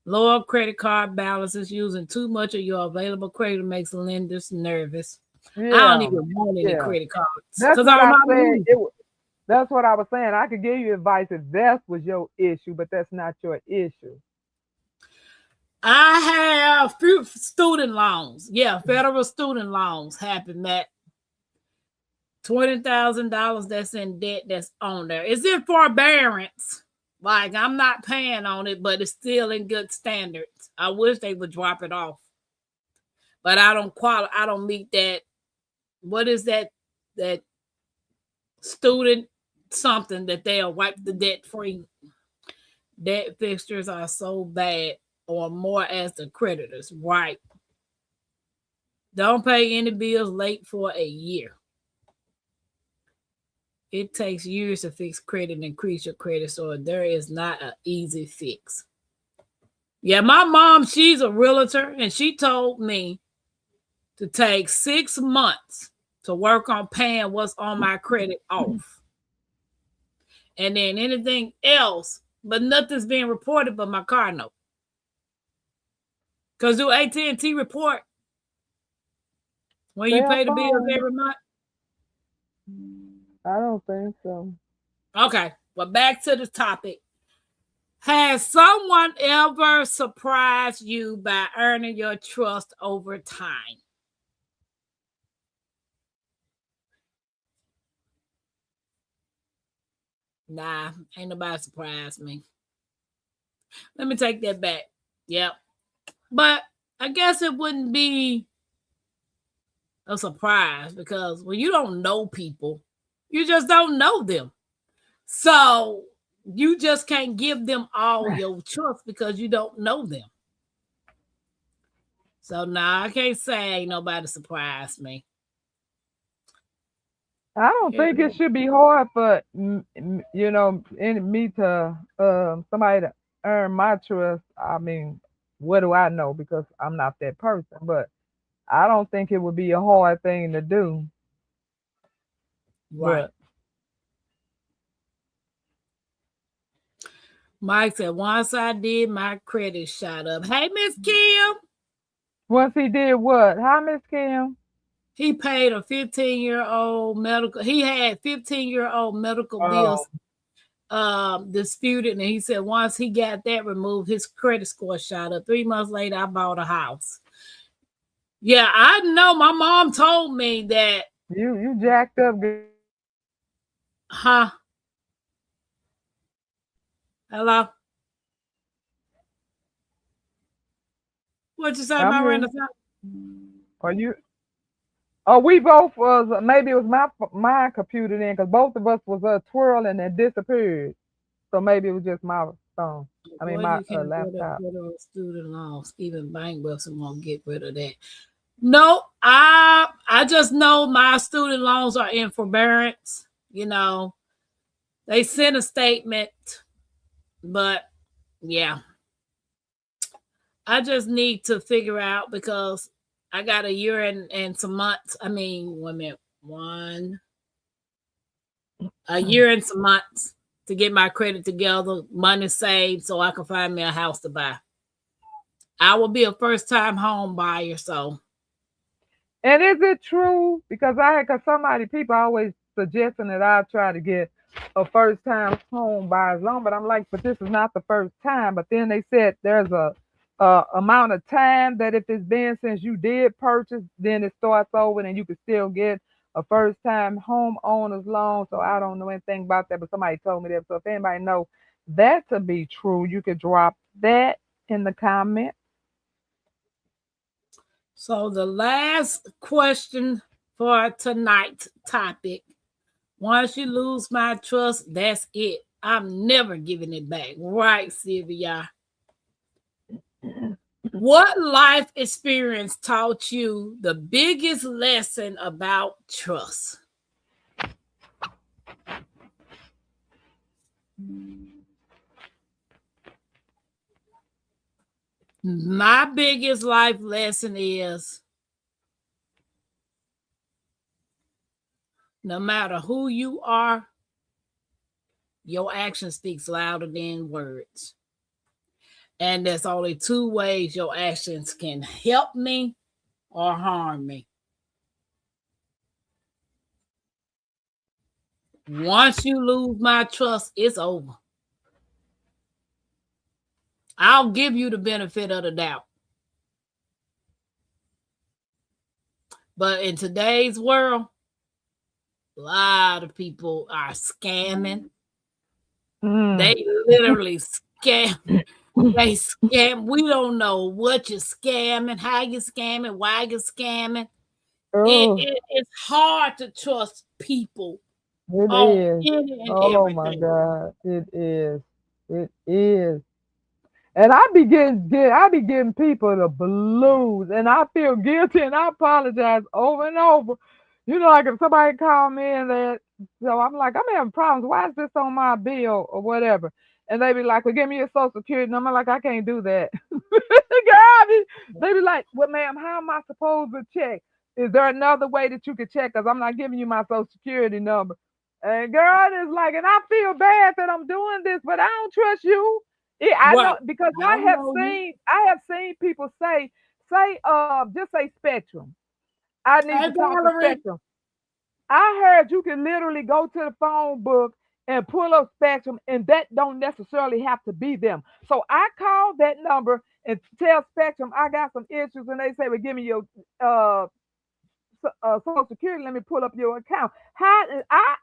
B: Lower credit card balances, using too much of your available credit makes lenders nervous. I don't
D: Yeah,
B: even want any
D: yeah.
B: credit cards
D: That's
B: because I
D: what
B: don't
D: I
B: know how to
D: said.
B: use them.
D: That's what I was saying. I could give you advice if that was your issue, but that's not your issue.
B: I have few student loans. Yeah, federal student loans happen that $20,000 that's in debt that's on there. Is it forbearance? Like I'm not paying on it, but it's still in good standards. I wish they would drop it off, but I don't qualify. I don't meet that. What is that? That student something that they'll wipe the debt free. Debt fixtures are so bad, or more as the creditors, right? Don't pay any bills late for a year. It takes years to fix credit and increase your credit, so there is not an easy fix. Yeah, my mom, she's a realtor, and she told me to take 6 months to work on paying what's on my credit off. And then anything else, but nothing's being reported but my car note. Because do AT&T report when you
D: Cell
B: pay the bills
D: phone?
B: every month?
D: I don't think so.
B: Okay, well, back to the topic. Has someone ever surprised you by earning your trust over time? Nah, ain't nobody surprised me. Let me take that back. Yep. But I guess it wouldn't be a surprise because when you don't know people, you just don't know them. So you just can't give them all your trust because you don't know them. So nah, I can't say ain't nobody surprised me.
D: I don't think it should be hard for me to somebody to earn my trust. I mean, what do I know? Because I'm not that person, but I don't think it would be a hard thing to do.
B: Right.
D: But
B: Mike said, once I did, my credit shot up. Hey, Miss Kim.
D: once he did what? How, Miss Kim?
B: He paid a 15-year-old medical. He had 15-year-old medical
D: Oh,
B: bills disputed, and he said once he got that removed, his credit score shot up. 3 months later, I bought a house. Yeah, I know. My mom told me that.
D: you jacked up.
B: Huh? Hello? What you say,
D: I'm
B: my
D: here.
B: Renaissance?
D: Are you? Oh, we both was. Maybe it was my computer then, because both of us was twirling and disappeared. So maybe it was just my phone. I mean
B: Boy,
D: my
B: you can't get up
D: laptop.
B: rid of student loans. Even bankruptcy won't get rid of that. No, I just know my student loans are in forbearance. You know, they sent a statement, but yeah, I just need to figure out because I got a year and some months. I mean, wait a minute, a year and some months to get my credit together, money saved, so I can find me a house to buy. I will be a first time home buyer, so
D: And is it true? Because cause people always suggesting that I try to get a first time home buyer's loan, but I'm like, but this is not the first time. But then they said there's a amount of time that if it's been since you did purchase, then it starts over and you can still get a first time homeowner's loan. So I don't know anything about that, but somebody told me that. So if anybody know that to be true, you could drop that in the comment.
B: So the last question for tonight's topic. Once you lose my trust, that's it. I'm never giving it back. Right, Sylvia? What life experience taught you the biggest lesson about trust? My biggest life lesson is no matter who you are, your action speaks louder than words. And there's only two ways your actions can help me or harm me. Once you lose my trust, it's over. I'll give you the benefit of the doubt. But in today's world, a lot of people are scamming. They literally scam. They scam. We don't know what you're scamming, how you're scamming, why you're scamming. It's hard to trust people on any and
D: Oh my
B: everything.
D: God, it is. It is. And I be getting people the blues, and I feel guilty, and I apologize over and over. You know, like if somebody call me and so I'm like, I'm having problems. Why is this on my bill or whatever? And they be like, well, give me your social security number. I'm like, I can't do that. Girl, they be like, well, ma'am, how am I supposed to check? Is there another way that you could check? Because I'm not giving you my social security number. And girl is like, and I feel bad that I'm doing this, but I don't trust you. Yeah, I
B: Right.
D: know because
B: I know you.
D: I have seen people just say Spectrum. I need
B: Hey,
D: to talk to
B: Valerie.
D: Spectrum. I heard you can literally go to the phone book and pull up Spectrum, and that don't necessarily have to be them. So I called that number and tell Spectrum I got some issues, and they say, well, give me your Social Security. Let me pull up your account. How do I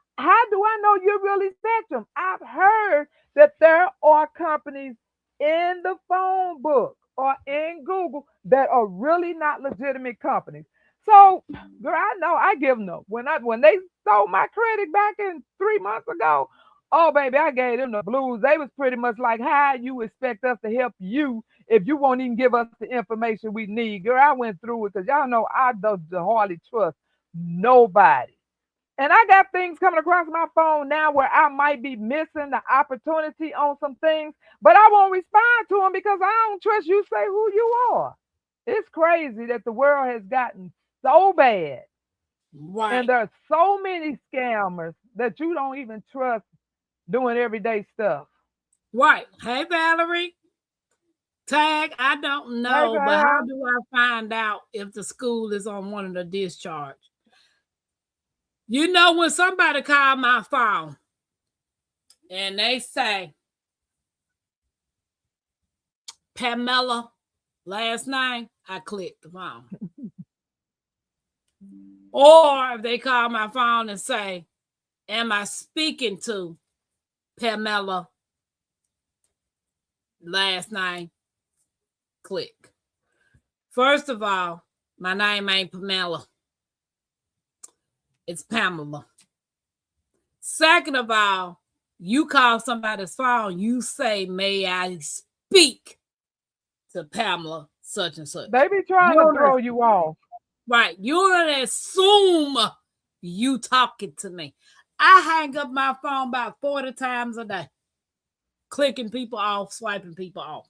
D: know you're really Spectrum? I've heard that there are companies in the phone book or in Google that are really not legitimate companies. So, girl, I know I give them when they stole my credit back in 3 months ago. Oh, baby, I gave them the blues. They was pretty much like, how you expect us to help you if you won't even give us the information we need? Girl, I went through it because y'all know I don't hardly trust nobody. And I got things coming across my phone now where I might be missing the opportunity on some things, but I won't respond to them because I don't trust you say who you are. It's crazy that the world has gotten so bad.
B: Right.
D: And there's so many scammers that you don't even trust doing everyday stuff.
B: Right. Hey, Valerie. Tag, I don't
D: Hey,
B: know, but how
D: girl.
B: do I find out if the school is on one of the discharge? You know, when somebody call my phone and they say, Pamela, last name, I click the phone. Or if they call my phone and say, am I speaking to Pamela, last name, click. First of all, my name ain't Pamela. It's Pamela. Second of all, you call somebody's phone, you say, may I speak to Pamela such and such.
D: They be trying to throw you off.
B: Right. You're going to assume you talking to me. I hang up my phone about 40 times a day, clicking people off, swiping people off.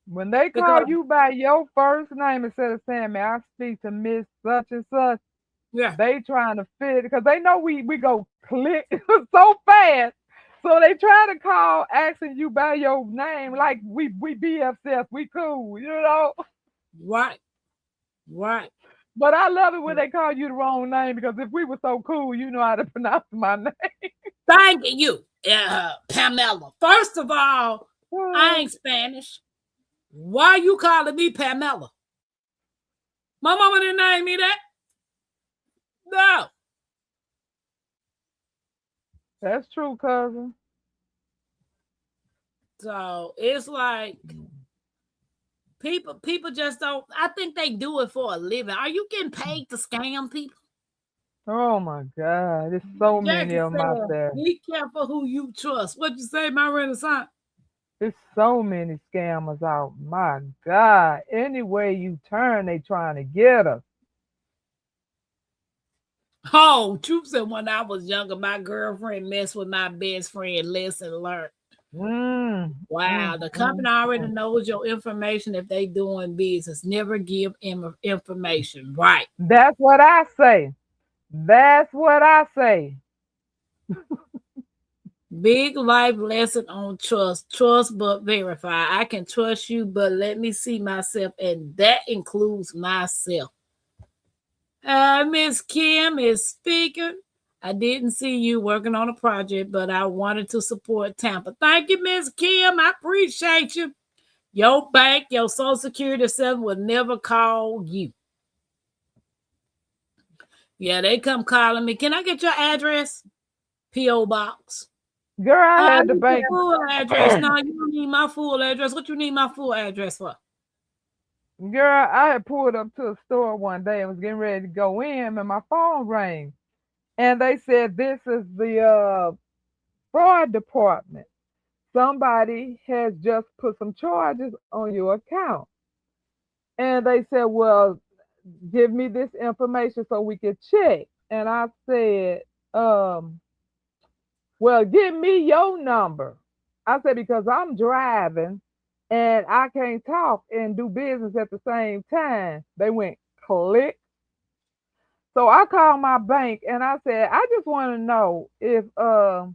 D: When they call you by your first name instead of saying, may I speak to Miss such and such,
B: yeah,
D: they trying to fit because they know we go click so fast. So they try to call asking you by your name like we BFF, we cool, you know?
B: Right. Right.
D: But I love it when they call you the wrong name because if we were so cool, you know how to pronounce my name.
B: Thank you, Pamela. First of all, I ain't Spanish. Why you calling me Pamela? My mama didn't name me that. No.
D: That's true, cousin.
B: So it's like people just don't. I think they do it for a living. Are you getting paid to scam people?
D: Oh my God, there's so many of them out there.
B: Be careful who you trust. What you say, my Renaissance?
D: There's so many scammers out. My God, any way you turn, they trying to get us.
B: Oh, Troop said when I was younger, my girlfriend messed with my best friend. Lesson learned. Wow, the company already knows your information if they doing business. Never give information. Right.
D: That's what I say. That's what I say.
B: Big life lesson on trust. Trust but verify. I can trust you, but let me see myself, and that includes myself. Miss Kim is speaking. I didn't see you working on a project, but I wanted to support Tampa. Thank you, Miss Kim. I appreciate you. Your bank, your Social Security system will never call you. Yeah, they come calling me. Can I get your address? P.O. Box.
D: Girl, I
B: I
D: had the
B: need your
D: bank.
B: full address. No, you don't need my full address. What you need my full address for?
D: Girl, I had pulled up to a store one day and was getting ready to go in, and my phone rang. And they said, "This is the fraud department. Somebody has just put some charges on your account." And they said, "Well, give me this information so we can check." And I said, "Well, give me your number." I said, "Because I'm driving and I can't talk and do business at the same time." They went click. So I called my bank and I said, "I just want to know if I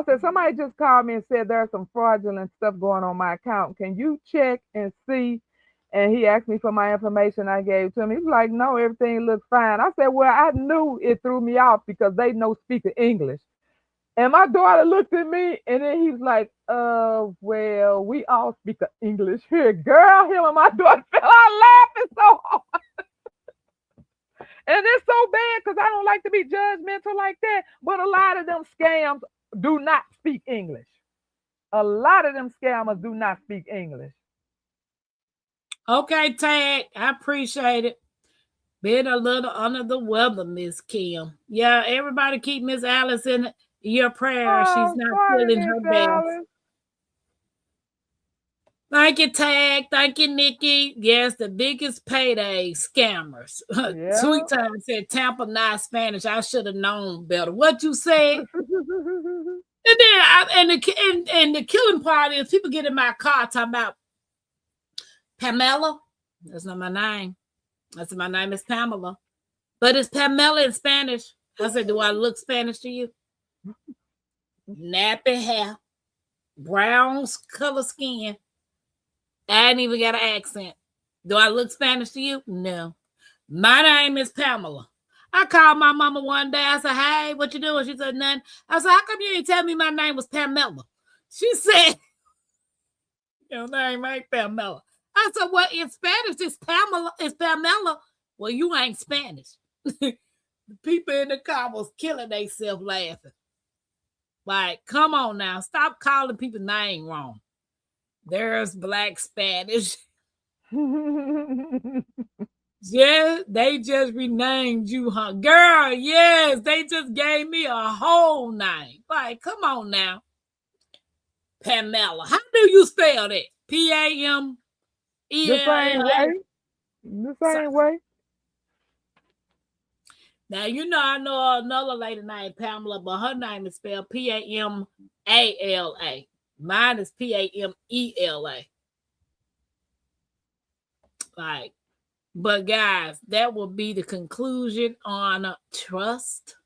D: said somebody just called me and said there's some fraudulent stuff going on my account. Can you check and see?" And he asked me for my information. I gave to him. He was like, "No, everything looks fine." I said, "Well, I knew it threw me off because they know speak English." And my daughter looked at me and then he was like, well, we all speak English here." Girl, him and my daughter fell out laughing so hard. And it's so bad because I don't like to be judgmental like that. But a lot of them scams do not speak English. A lot of them scammers do not speak English.
B: Okay, Tag. I appreciate it. Been a little under the weather, Miss Kim. Yeah, everybody keep Miss Alice in your prayer. She's
D: Oh,
B: not
D: sorry,
B: feeling her
D: Miss
B: best.
D: Alice.
B: Thank you, Tag. Thank you, Nikki. Yes, the biggest payday scammers. Sweet
D: Yeah.
B: Time said Tampa, not Spanish. I should have known better. What you said? And then and the killing part is people get in my car talking about Pamela. That's not my name. I said my name is Pamela, but it's Pamela in Spanish. I said, do I look Spanish to you? Nappy hair, brown color skin. I ain't even got an accent. Do I look Spanish to you? No. My name is Pamela. I called my mama one day. I said, "Hey, what you doing?" She said, "Nothing." I said, "How come you didn't tell me my name was Pamela?" She said, "Your name ain't Pamela." I said, "Well, in Spanish, it's Pamela. It's Pamela." "Well, you ain't Spanish." The people in the car was killing themselves laughing. Like, come on now. Stop calling people name wrong. There's black Spanish. Yeah, they just renamed you, huh? Girl, yes, they just gave me a whole name. Like, come on now. Pamela. How do you spell that? Pamela.
D: The same way. The same way.
B: Now, you know, I know another lady named Pamela, but her name is spelled Pamala. Mine is Pamela. Like, but guys, that will be the conclusion on trust.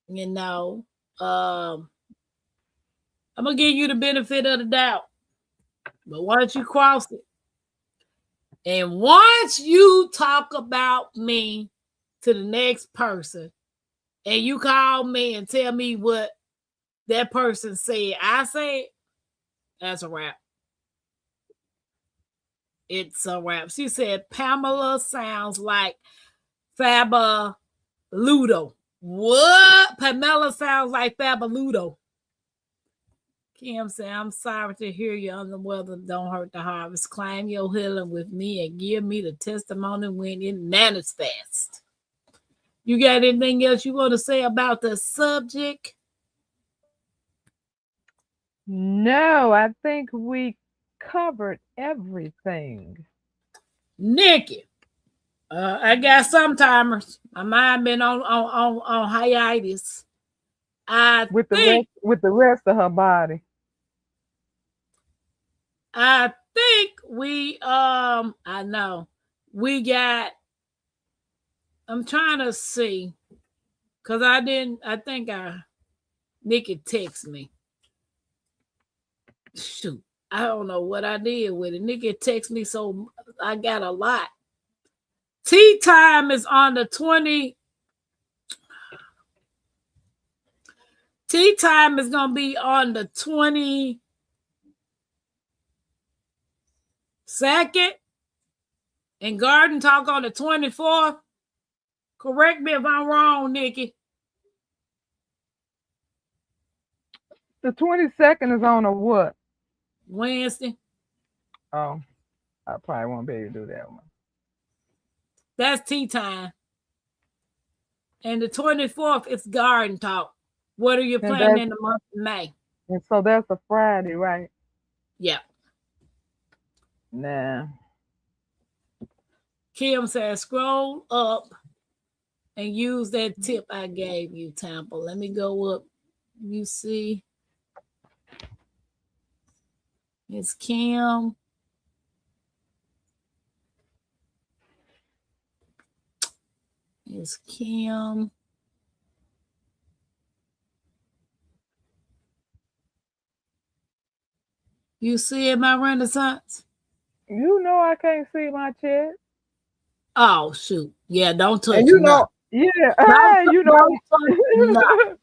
B: You know, I'm gonna give you the benefit of the doubt, but once you cross it, and once you talk about me to the next person, and you call me and tell me what that person said, I said, that's a wrap. It's a wrap. She said Pamela sounds like Fabaludo. What? Pamela sounds like Fabaludo. Kim said, "I'm sorry to hear you on the weather. Don't hurt the harvest. Claim your healing with me and give me the testimony when it manifests." You got anything else you want to say about the subject?
D: No, I think we covered everything.
B: Nikki, I got some timers. My mind been on hiatus. I
D: With
B: think
D: the rest of her body.
B: we I know we got. I'm trying to see because I think Nikki texted me. Shoot, I don't know what I did with it. Nigga text me, so I got a lot. Tea time is on the 20. Tea time is gonna be on the 22nd, and Garden Talk on the 24th. Correct me if I'm wrong, Nikki.
D: The 22nd is on a what?
B: Wednesday.
D: Oh, I probably won't be able to do that one.
B: That's tea time. And the 24th is Garden Talk. What are you
D: And
B: planning in the month of May?
D: And so that's a Friday, right?
B: Yeah.
D: Nah.
B: Kim says, scroll up and use that tip I gave you, Tampa. Let me go up. You see, it's Kim. It's Kim. You see it, my Renaissance?
D: You know I can't see my chat.
B: Oh, shoot. Yeah, don't touch
D: And you know,
B: nothing.
D: yeah,
B: Don't,
D: you know.
B: don't touch nothing.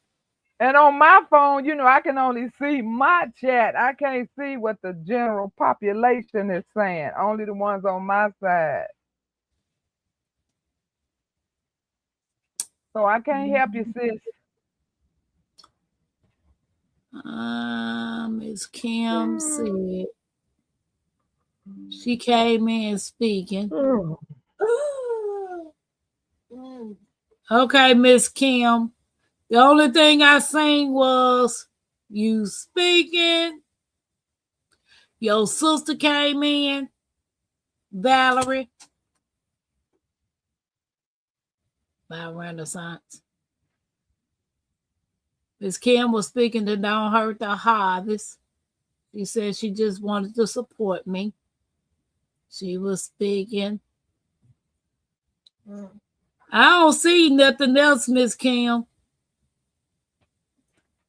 D: And on my phone, you know, I can only see my chat. I can't see what the general population is saying. Only the ones on my side. So I can't help you, sis.
B: Miss Kim said she came in speaking. Okay, Miss Kim. The only thing I seen was you speaking. Your sister came in, Valerie, by Renaissance. Miss Kim was speaking to Don't Hurt the Harvest. She said she just wanted to support me. She was speaking. I don't see nothing else, Miss Kim.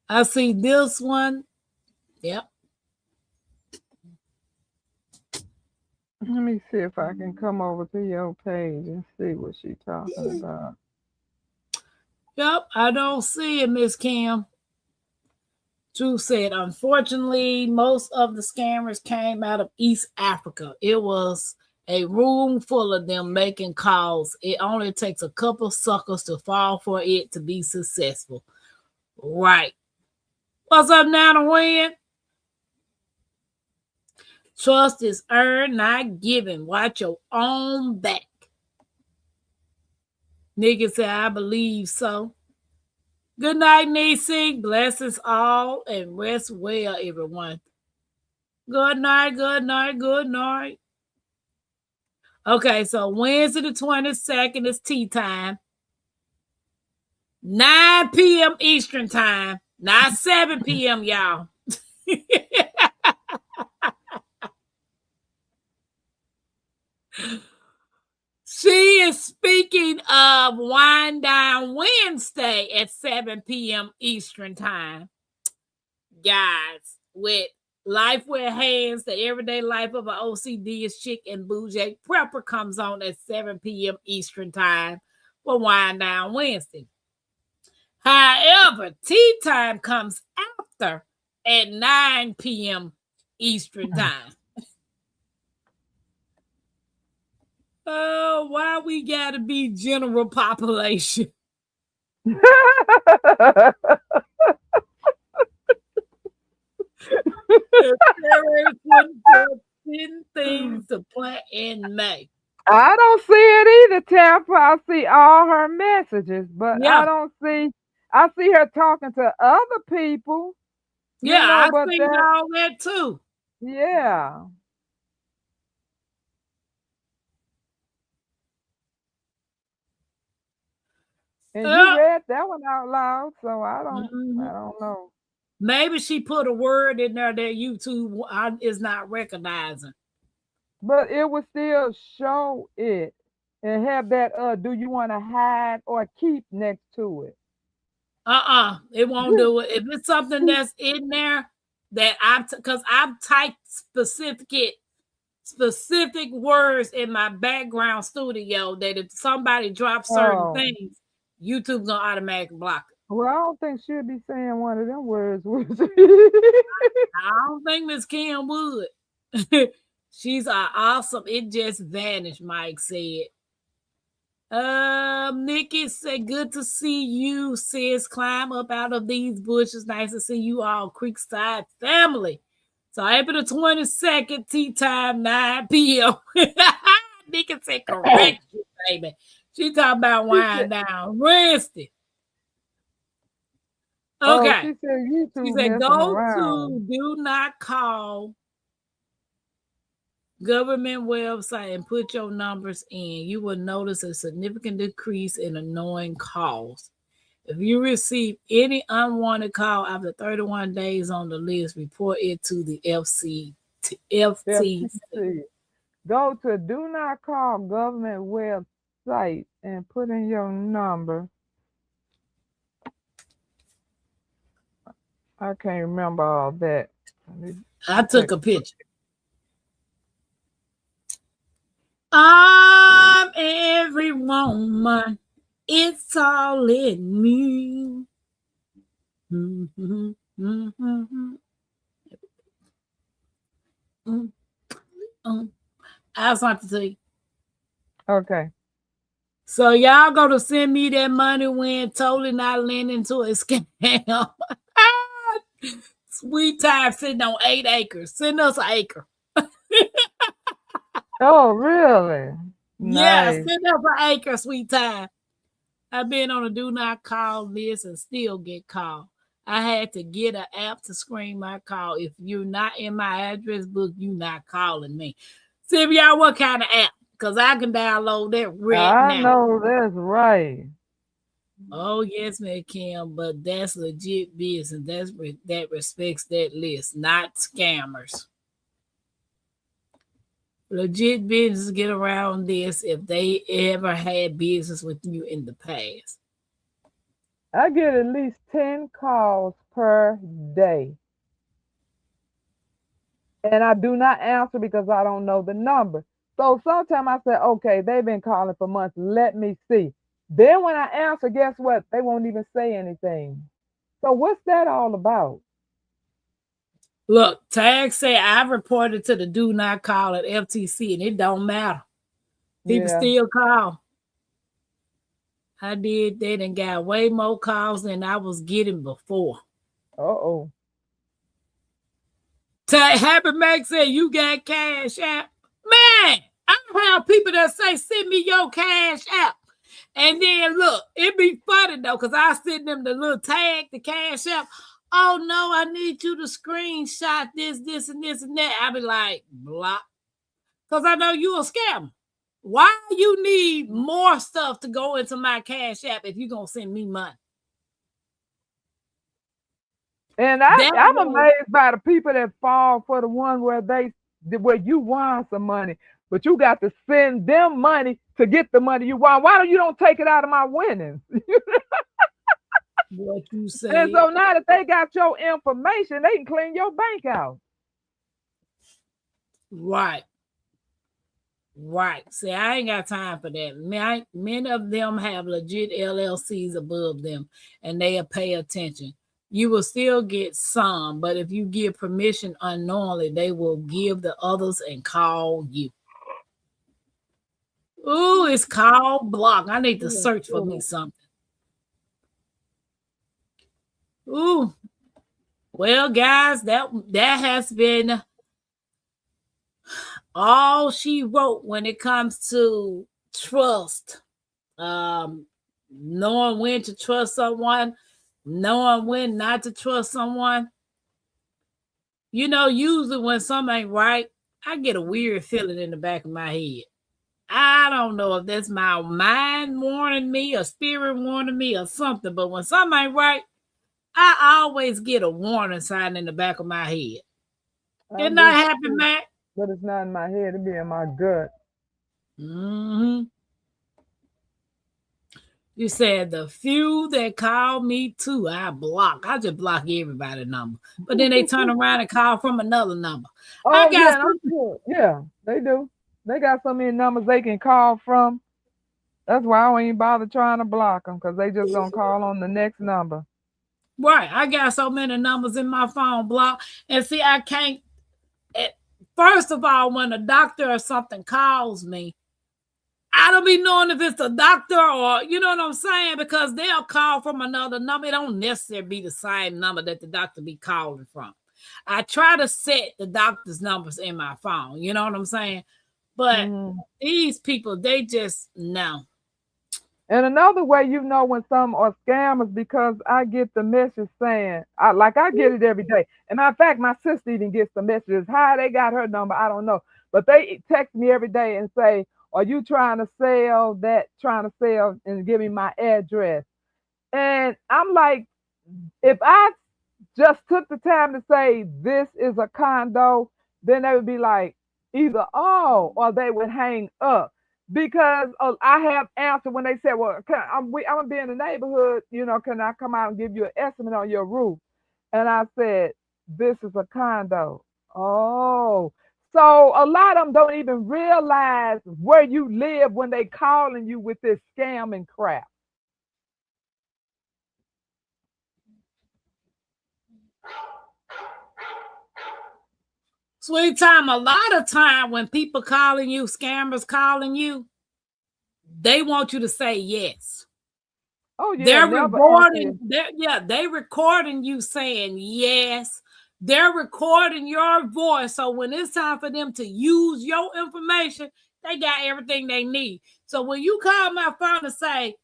B: I see this one. Yep.
D: Let me see if I can come over to your page and see what she's talking about.
B: Yep, I don't see it, Miss Kim. Drew said, unfortunately, most of the scammers came out of East Africa. It was a room full of them making calls. It only takes a couple suckers to fall for it to be successful. Right. What's up now to win? Trust is earned, not given. Watch your own back. Nigga said, I believe so. Good night, Nisi. Blessings all and rest well, everyone. Good night, good night, good night. Okay, so Wednesday the 22nd is tea time. 9 p.m. Eastern time, not 7 p.m., y'all. She is speaking of Wind Down Wednesday at 7 p.m. Eastern time. Guys, with Life with Hands, the everyday life of an OCD is chick and bougie. Prepper comes on at 7 p.m. Eastern time for Wind Down Wednesday. However, tea time comes after at 9 p.m. Eastern time. Oh, why we gotta be general population? Things to plant in May.
D: I don't see it either, Tampa. I see all her messages, but
B: Yeah.
D: I don't see. I see her talking to other people.
B: Yeah,
D: you know,
B: I
D: but
B: think all that too.
D: Yeah. And you read that one out loud, so I don't know.
B: Maybe she put a word in there that YouTube is not recognizing.
D: But it will still show it and have that do you want to hide or keep next to it.
B: It won't do it. If it's something that's in there, that because I've typed specific words in my background studio that if somebody drops certain
D: Oh,
B: things, YouTube's gonna automatically block it.
D: well, I don't think she'll be saying one of them words.
B: I don't think Miss Kim would. She's awesome. It just vanished, Mike said. Nikki said, good to see you, sis. Climb up out of these bushes. Nice to see you all, Creekside Family. So April the 22nd, tea time, 9 p.m. Nikki said, correct you, baby. She talking about wind down. Rested.
D: Oh,
B: Okay.
D: she said
B: She
D: YouTube
B: said,
D: messing
B: go
D: around.
B: to do not call government website and put your numbers in. You will notice a significant decrease in annoying calls. If you receive any unwanted call after 31 days on the list, report it to the FTC.
D: FTC. Go to do not call government website and put in your number. I can't remember all that.
B: I took a picture. I'm every woman. It's all in me. Mm-hmm, mm-hmm, mm-hmm. I have something to tell you.
D: Okay.
B: So y'all go to send me that money when totally not lending to a scam. Sweet time sitting on 8 acres. Send us an acre.
D: Oh, really?
B: Yeah,
D: Nice.
B: send us an acre, sweet time. I've been on a do not call list and still get called. I had to get an app to screen my call. If you're not in my address book, you're not calling me. See if y'all what kind of app, because I can download that right
D: I
B: now.
D: know that's right.
B: Oh yes, Miss Kim, but that's legit business. That respects that list, not scammers. Legit business get around this if they ever had business with you in the past.
D: I get at least 10 calls per day. And I do not answer because I don't know the number. So sometimes I say, okay, they've been calling for months. Let me see. Then when I answer, guess what? They won't even say anything. So what's that all about?
B: Look, Tag said I reported to the do not call at FTC and it don't matter. People
D: Yeah.
B: still call. I did that and got way more calls than I was getting before.
D: Uh-oh.
B: Happy Mac said you got cash app. Man, I have people that say send me your cash app. And then look, it be funny though, because I send them the little tag, the cash app. Oh no, I need you to screenshot this, and this, and that. I be like, block. Because I know you a scammer. Why you need more stuff to go into my cash app if you're gonna send me money?
D: And I'm amazed by the people that fall for the one where you want some money, but you got to send them money to get the money you want. Why don't take it out of my winnings?
B: What you say?
D: And so now that they got your information, they can clean your bank out.
B: Right. See, I ain't got time for that. Many of them have legit LLCs above them, and they'll pay attention. You will still get some, but if you give permission unknowingly, they will give the others and call you. Ooh, it's called block. I need to search for me something. Ooh. Well, guys, that has been all she wrote when it comes to trust. Knowing when to trust someone, knowing when not to trust someone. You know, usually when something ain't right, I get a weird feeling in the back of my head. I don't know if that's my mind warning me or spirit warning me or something, but when something ain't right, I always get a warning sign in the back of my head. Isn't that happy, Matt?
D: But it's not in my head, it be in my gut.
B: Mm-hmm. You said the few that call me too, I block. I just block everybody's number. But then they turn around and call from another number. I
D: Oh
B: got
D: yeah, and I'm sure. Yeah, they do. They got so many numbers they can call from. That's why I don't even bother trying to block them because they just gonna call on the next number.
B: right. I got so many numbers in my phone block. And see, I can't. First of all, when a doctor or something calls me, I don't be knowing if it's a doctor or, you know what I'm saying? Because they'll call from another number. It don't necessarily be the same number that the doctor be calling from. I try to set the doctor's numbers in my phone. You know what I'm saying? But these people, they just, no.
D: And another way you know when some are scammers because I get the message saying, I get it every day. And matter of fact, my sister even gets the messages. How they got her number, I don't know. But they text me every day and say, are you trying to sell and give me my address? And I'm like, if I just took the time to say this is a condo, then they would be like either oh, or they would hang up because I have answered when they said, well, I'm gonna be in the neighborhood, can I come out and give you an estimate on your roof? And I said, this is a condo. Oh, so a lot of them don't even realize where you live when they calling you with this scam and crap.
B: Sweet time, a lot of time when people calling you, scammers calling you, they want you to say yes.
D: Oh yeah,
B: They're
D: never
B: recording, they recording you saying yes. They're recording your voice. So when it's time for them to use your information, they got everything they need. So when you call my phone and say,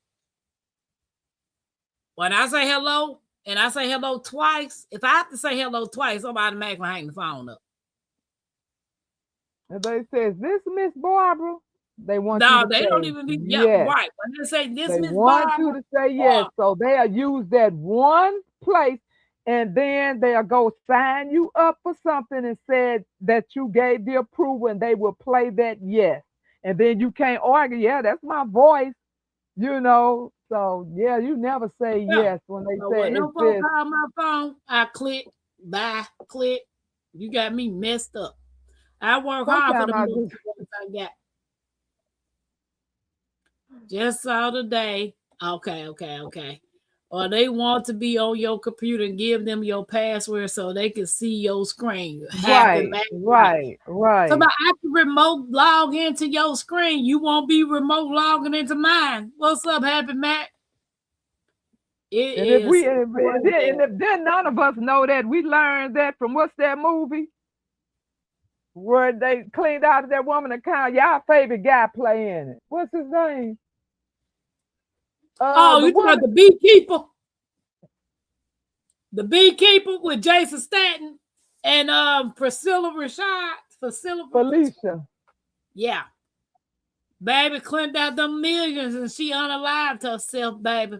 B: when I say hello, and I say hello twice, if I have to say hello twice, I'm automatically hang the phone up.
D: And they say, is this Miss Barbara? They want you
B: No,
D: to
B: they
D: say
B: don't even be, yeah,
D: yes.
B: right. When they say this
D: They
B: Miss
D: want you
B: Barbara,
D: to say yes. So they'll use that one place and then they'll go sign you up for something and said that you gave the approval and they will play that yes. And then you can't argue, yeah, that's my voice, So yeah, you never say
B: yeah.
D: yes when they
B: So
D: say
B: when
D: it's
B: no folks
D: this.
B: call my phone, I click, bye, click. You got me messed up. I work hard for
D: Sometimes
B: the
D: I
B: little
D: just
B: ones I got. Just saw today. Okay. Or they want to be on your computer and give them your password so they can see your screen. Happen, man.
D: right.
B: So but I can remote log into your screen. You won't be remote logging into mine. What's up, Happy Mac? It
D: And if
B: is.
D: then none of us know that, we learned that from what's that movie where they cleaned out that woman account. Y'all favorite guy playing it. What's his name?
B: Oh,
D: The
B: you talking about
D: woman
B: the beekeeper? The beekeeper with Jason Statham and Priscilla Rashad.
D: Felicia.
B: Yeah. Baby cleaned out them millions and she unalived herself, baby.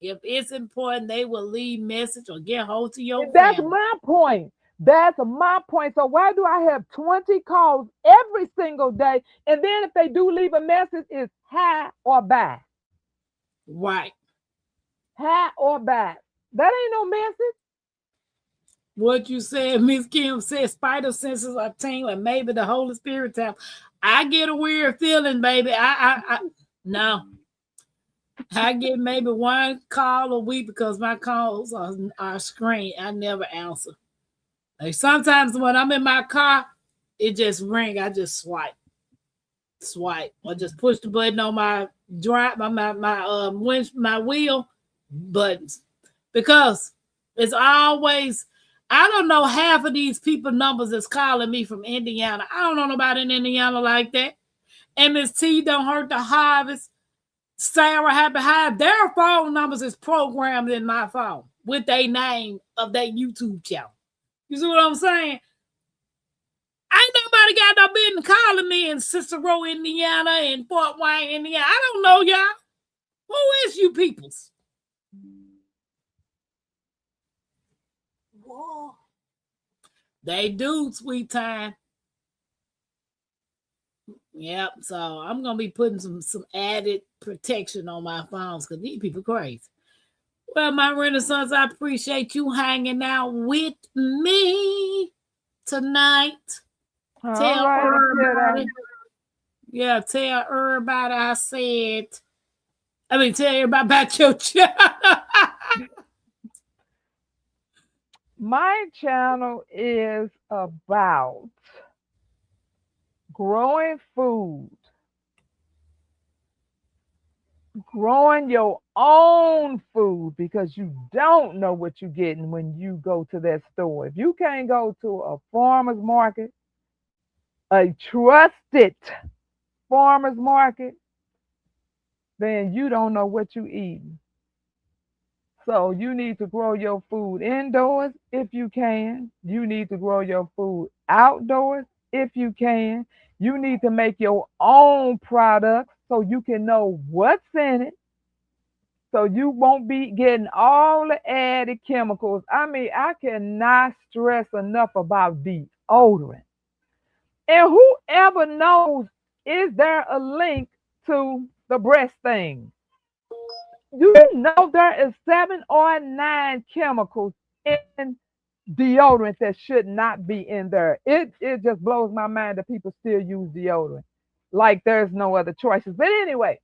B: If it's important, they will leave message or get hold to your
D: And that's
B: family.
D: my point. That's my point. So why do I have 20 calls every single day? And then if they do leave a message, it's hi or bye.
B: Right.
D: Hi or bye. That ain't no message.
B: What you said, Miss Kim said, spider senses are tingling. Maybe the Holy Spirit tap. I get a weird feeling, baby. No. I get maybe one call a week because my calls are screened. I never answer. Like sometimes when I'm in my car, it just ring. I just swipe, or just push the button on my drive, my wheel buttons, because it's always. I don't know half of these people numbers that's calling me from Indiana. I don't know nobody in Indiana like that. MST don't hurt the harvest. Sarah Happy Hive, their phone numbers is programmed in my phone with their name of their YouTube channel. You see what I'm saying? Ain't nobody got no business calling me in Cicero, Indiana, and Fort Wayne, Indiana. I don't know y'all. Who is you peoples?
C: Whoa.
B: They do, sweet time. Yep. So I'm gonna be putting some added protection on my phones because these people crazy. Well, my Renaissance, I appreciate you hanging out with me tonight.
D: All
B: Tell
D: right,
B: everybody.
D: kiddo.
B: Yeah, tell everybody tell everybody about your channel.
D: My channel is about growing food, growing your own food because you don't know what you're getting when you go to that store. If you can't go to a farmer's market, a trusted farmer's market, then you don't know what you're eating. So you need to grow your food indoors if you can. You need to grow your food outdoors if you can. You need to make your own products so you can know what's in it. So you won't be getting all the added chemicals. I mean, I cannot stress enough about deodorant. And whoever knows, is there a link to the breast thing? You know there is 7 or 9 chemicals in deodorant that should not be in there. It just blows my mind that people still use deodorant like there's no other choices. But anyway,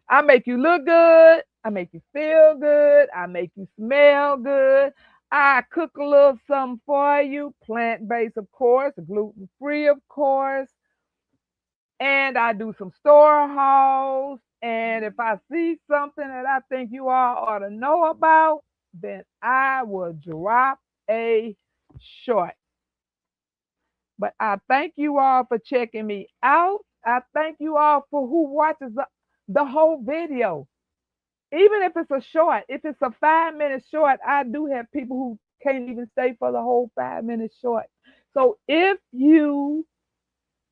D: I make you look good. I make you feel good. I make you smell good. I cook a little something for you, plant-based, of course, gluten-free, of course. And I do some store hauls. And if I see something that I think you all ought to know about, then I will drop a short. But I thank you all for checking me out. I thank you all for who watches the whole video. Even if it's a short, if it's a 5-minute short, I do have people who can't even stay for the whole 5-minute short. So if you,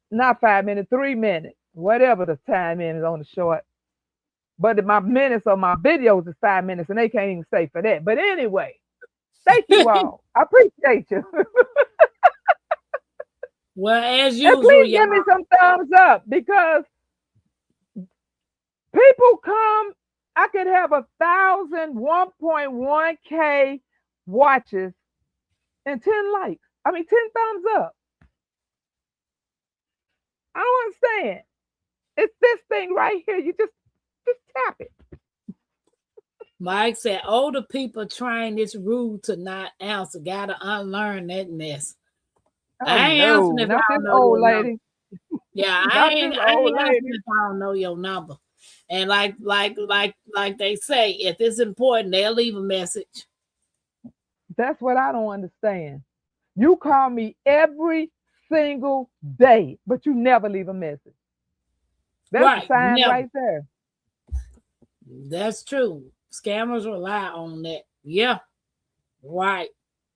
D: not 5 minutes, 3 minutes, whatever the time is on the short, but my minutes on my videos is 5 minutes and they can't even stay for that. But anyway, thank you all. I appreciate you.
B: Well, as
D: And
B: usual,
D: please give
B: y'all.
D: me some thumbs up because people come. I could have 1,000, 1.1K watches and 10 likes. I mean, 10 thumbs up. I don't understand. It's this thing right here. You just tap it.
B: Mike said, older people trying this rule to not answer. Gotta unlearn that mess.
D: Oh,
B: I ain't
D: no,
B: answering if
D: not
B: I
D: this
B: don't know
D: old
B: your number.
D: lady.
B: Yeah,
D: Not this
B: I
D: old
B: ain't answering
D: lady.
B: if I don't know your number. And like they say, if it's important, they'll leave a message.
D: That's what I don't understand. You call me every single day, but you never leave a message. That's
B: Right.
D: a sign
B: Never.
D: right there.
B: That's true. Scammers rely on that. Yeah. Right.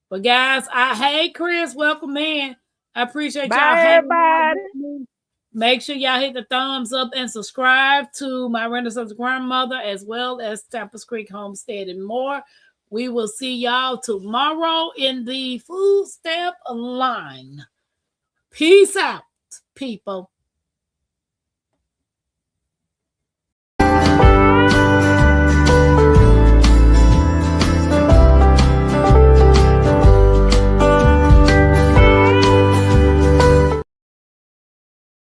B: But guys, hey Chris, welcome in. I appreciate y'all
D: Bye,
B: hanging out
D: everybody.
B: with me. Make sure y'all hit the thumbs up and subscribe to my Renaissance grandmother as well as Tampa Creek Homestead and more. We will see y'all tomorrow in the food stamp line. Peace out, people.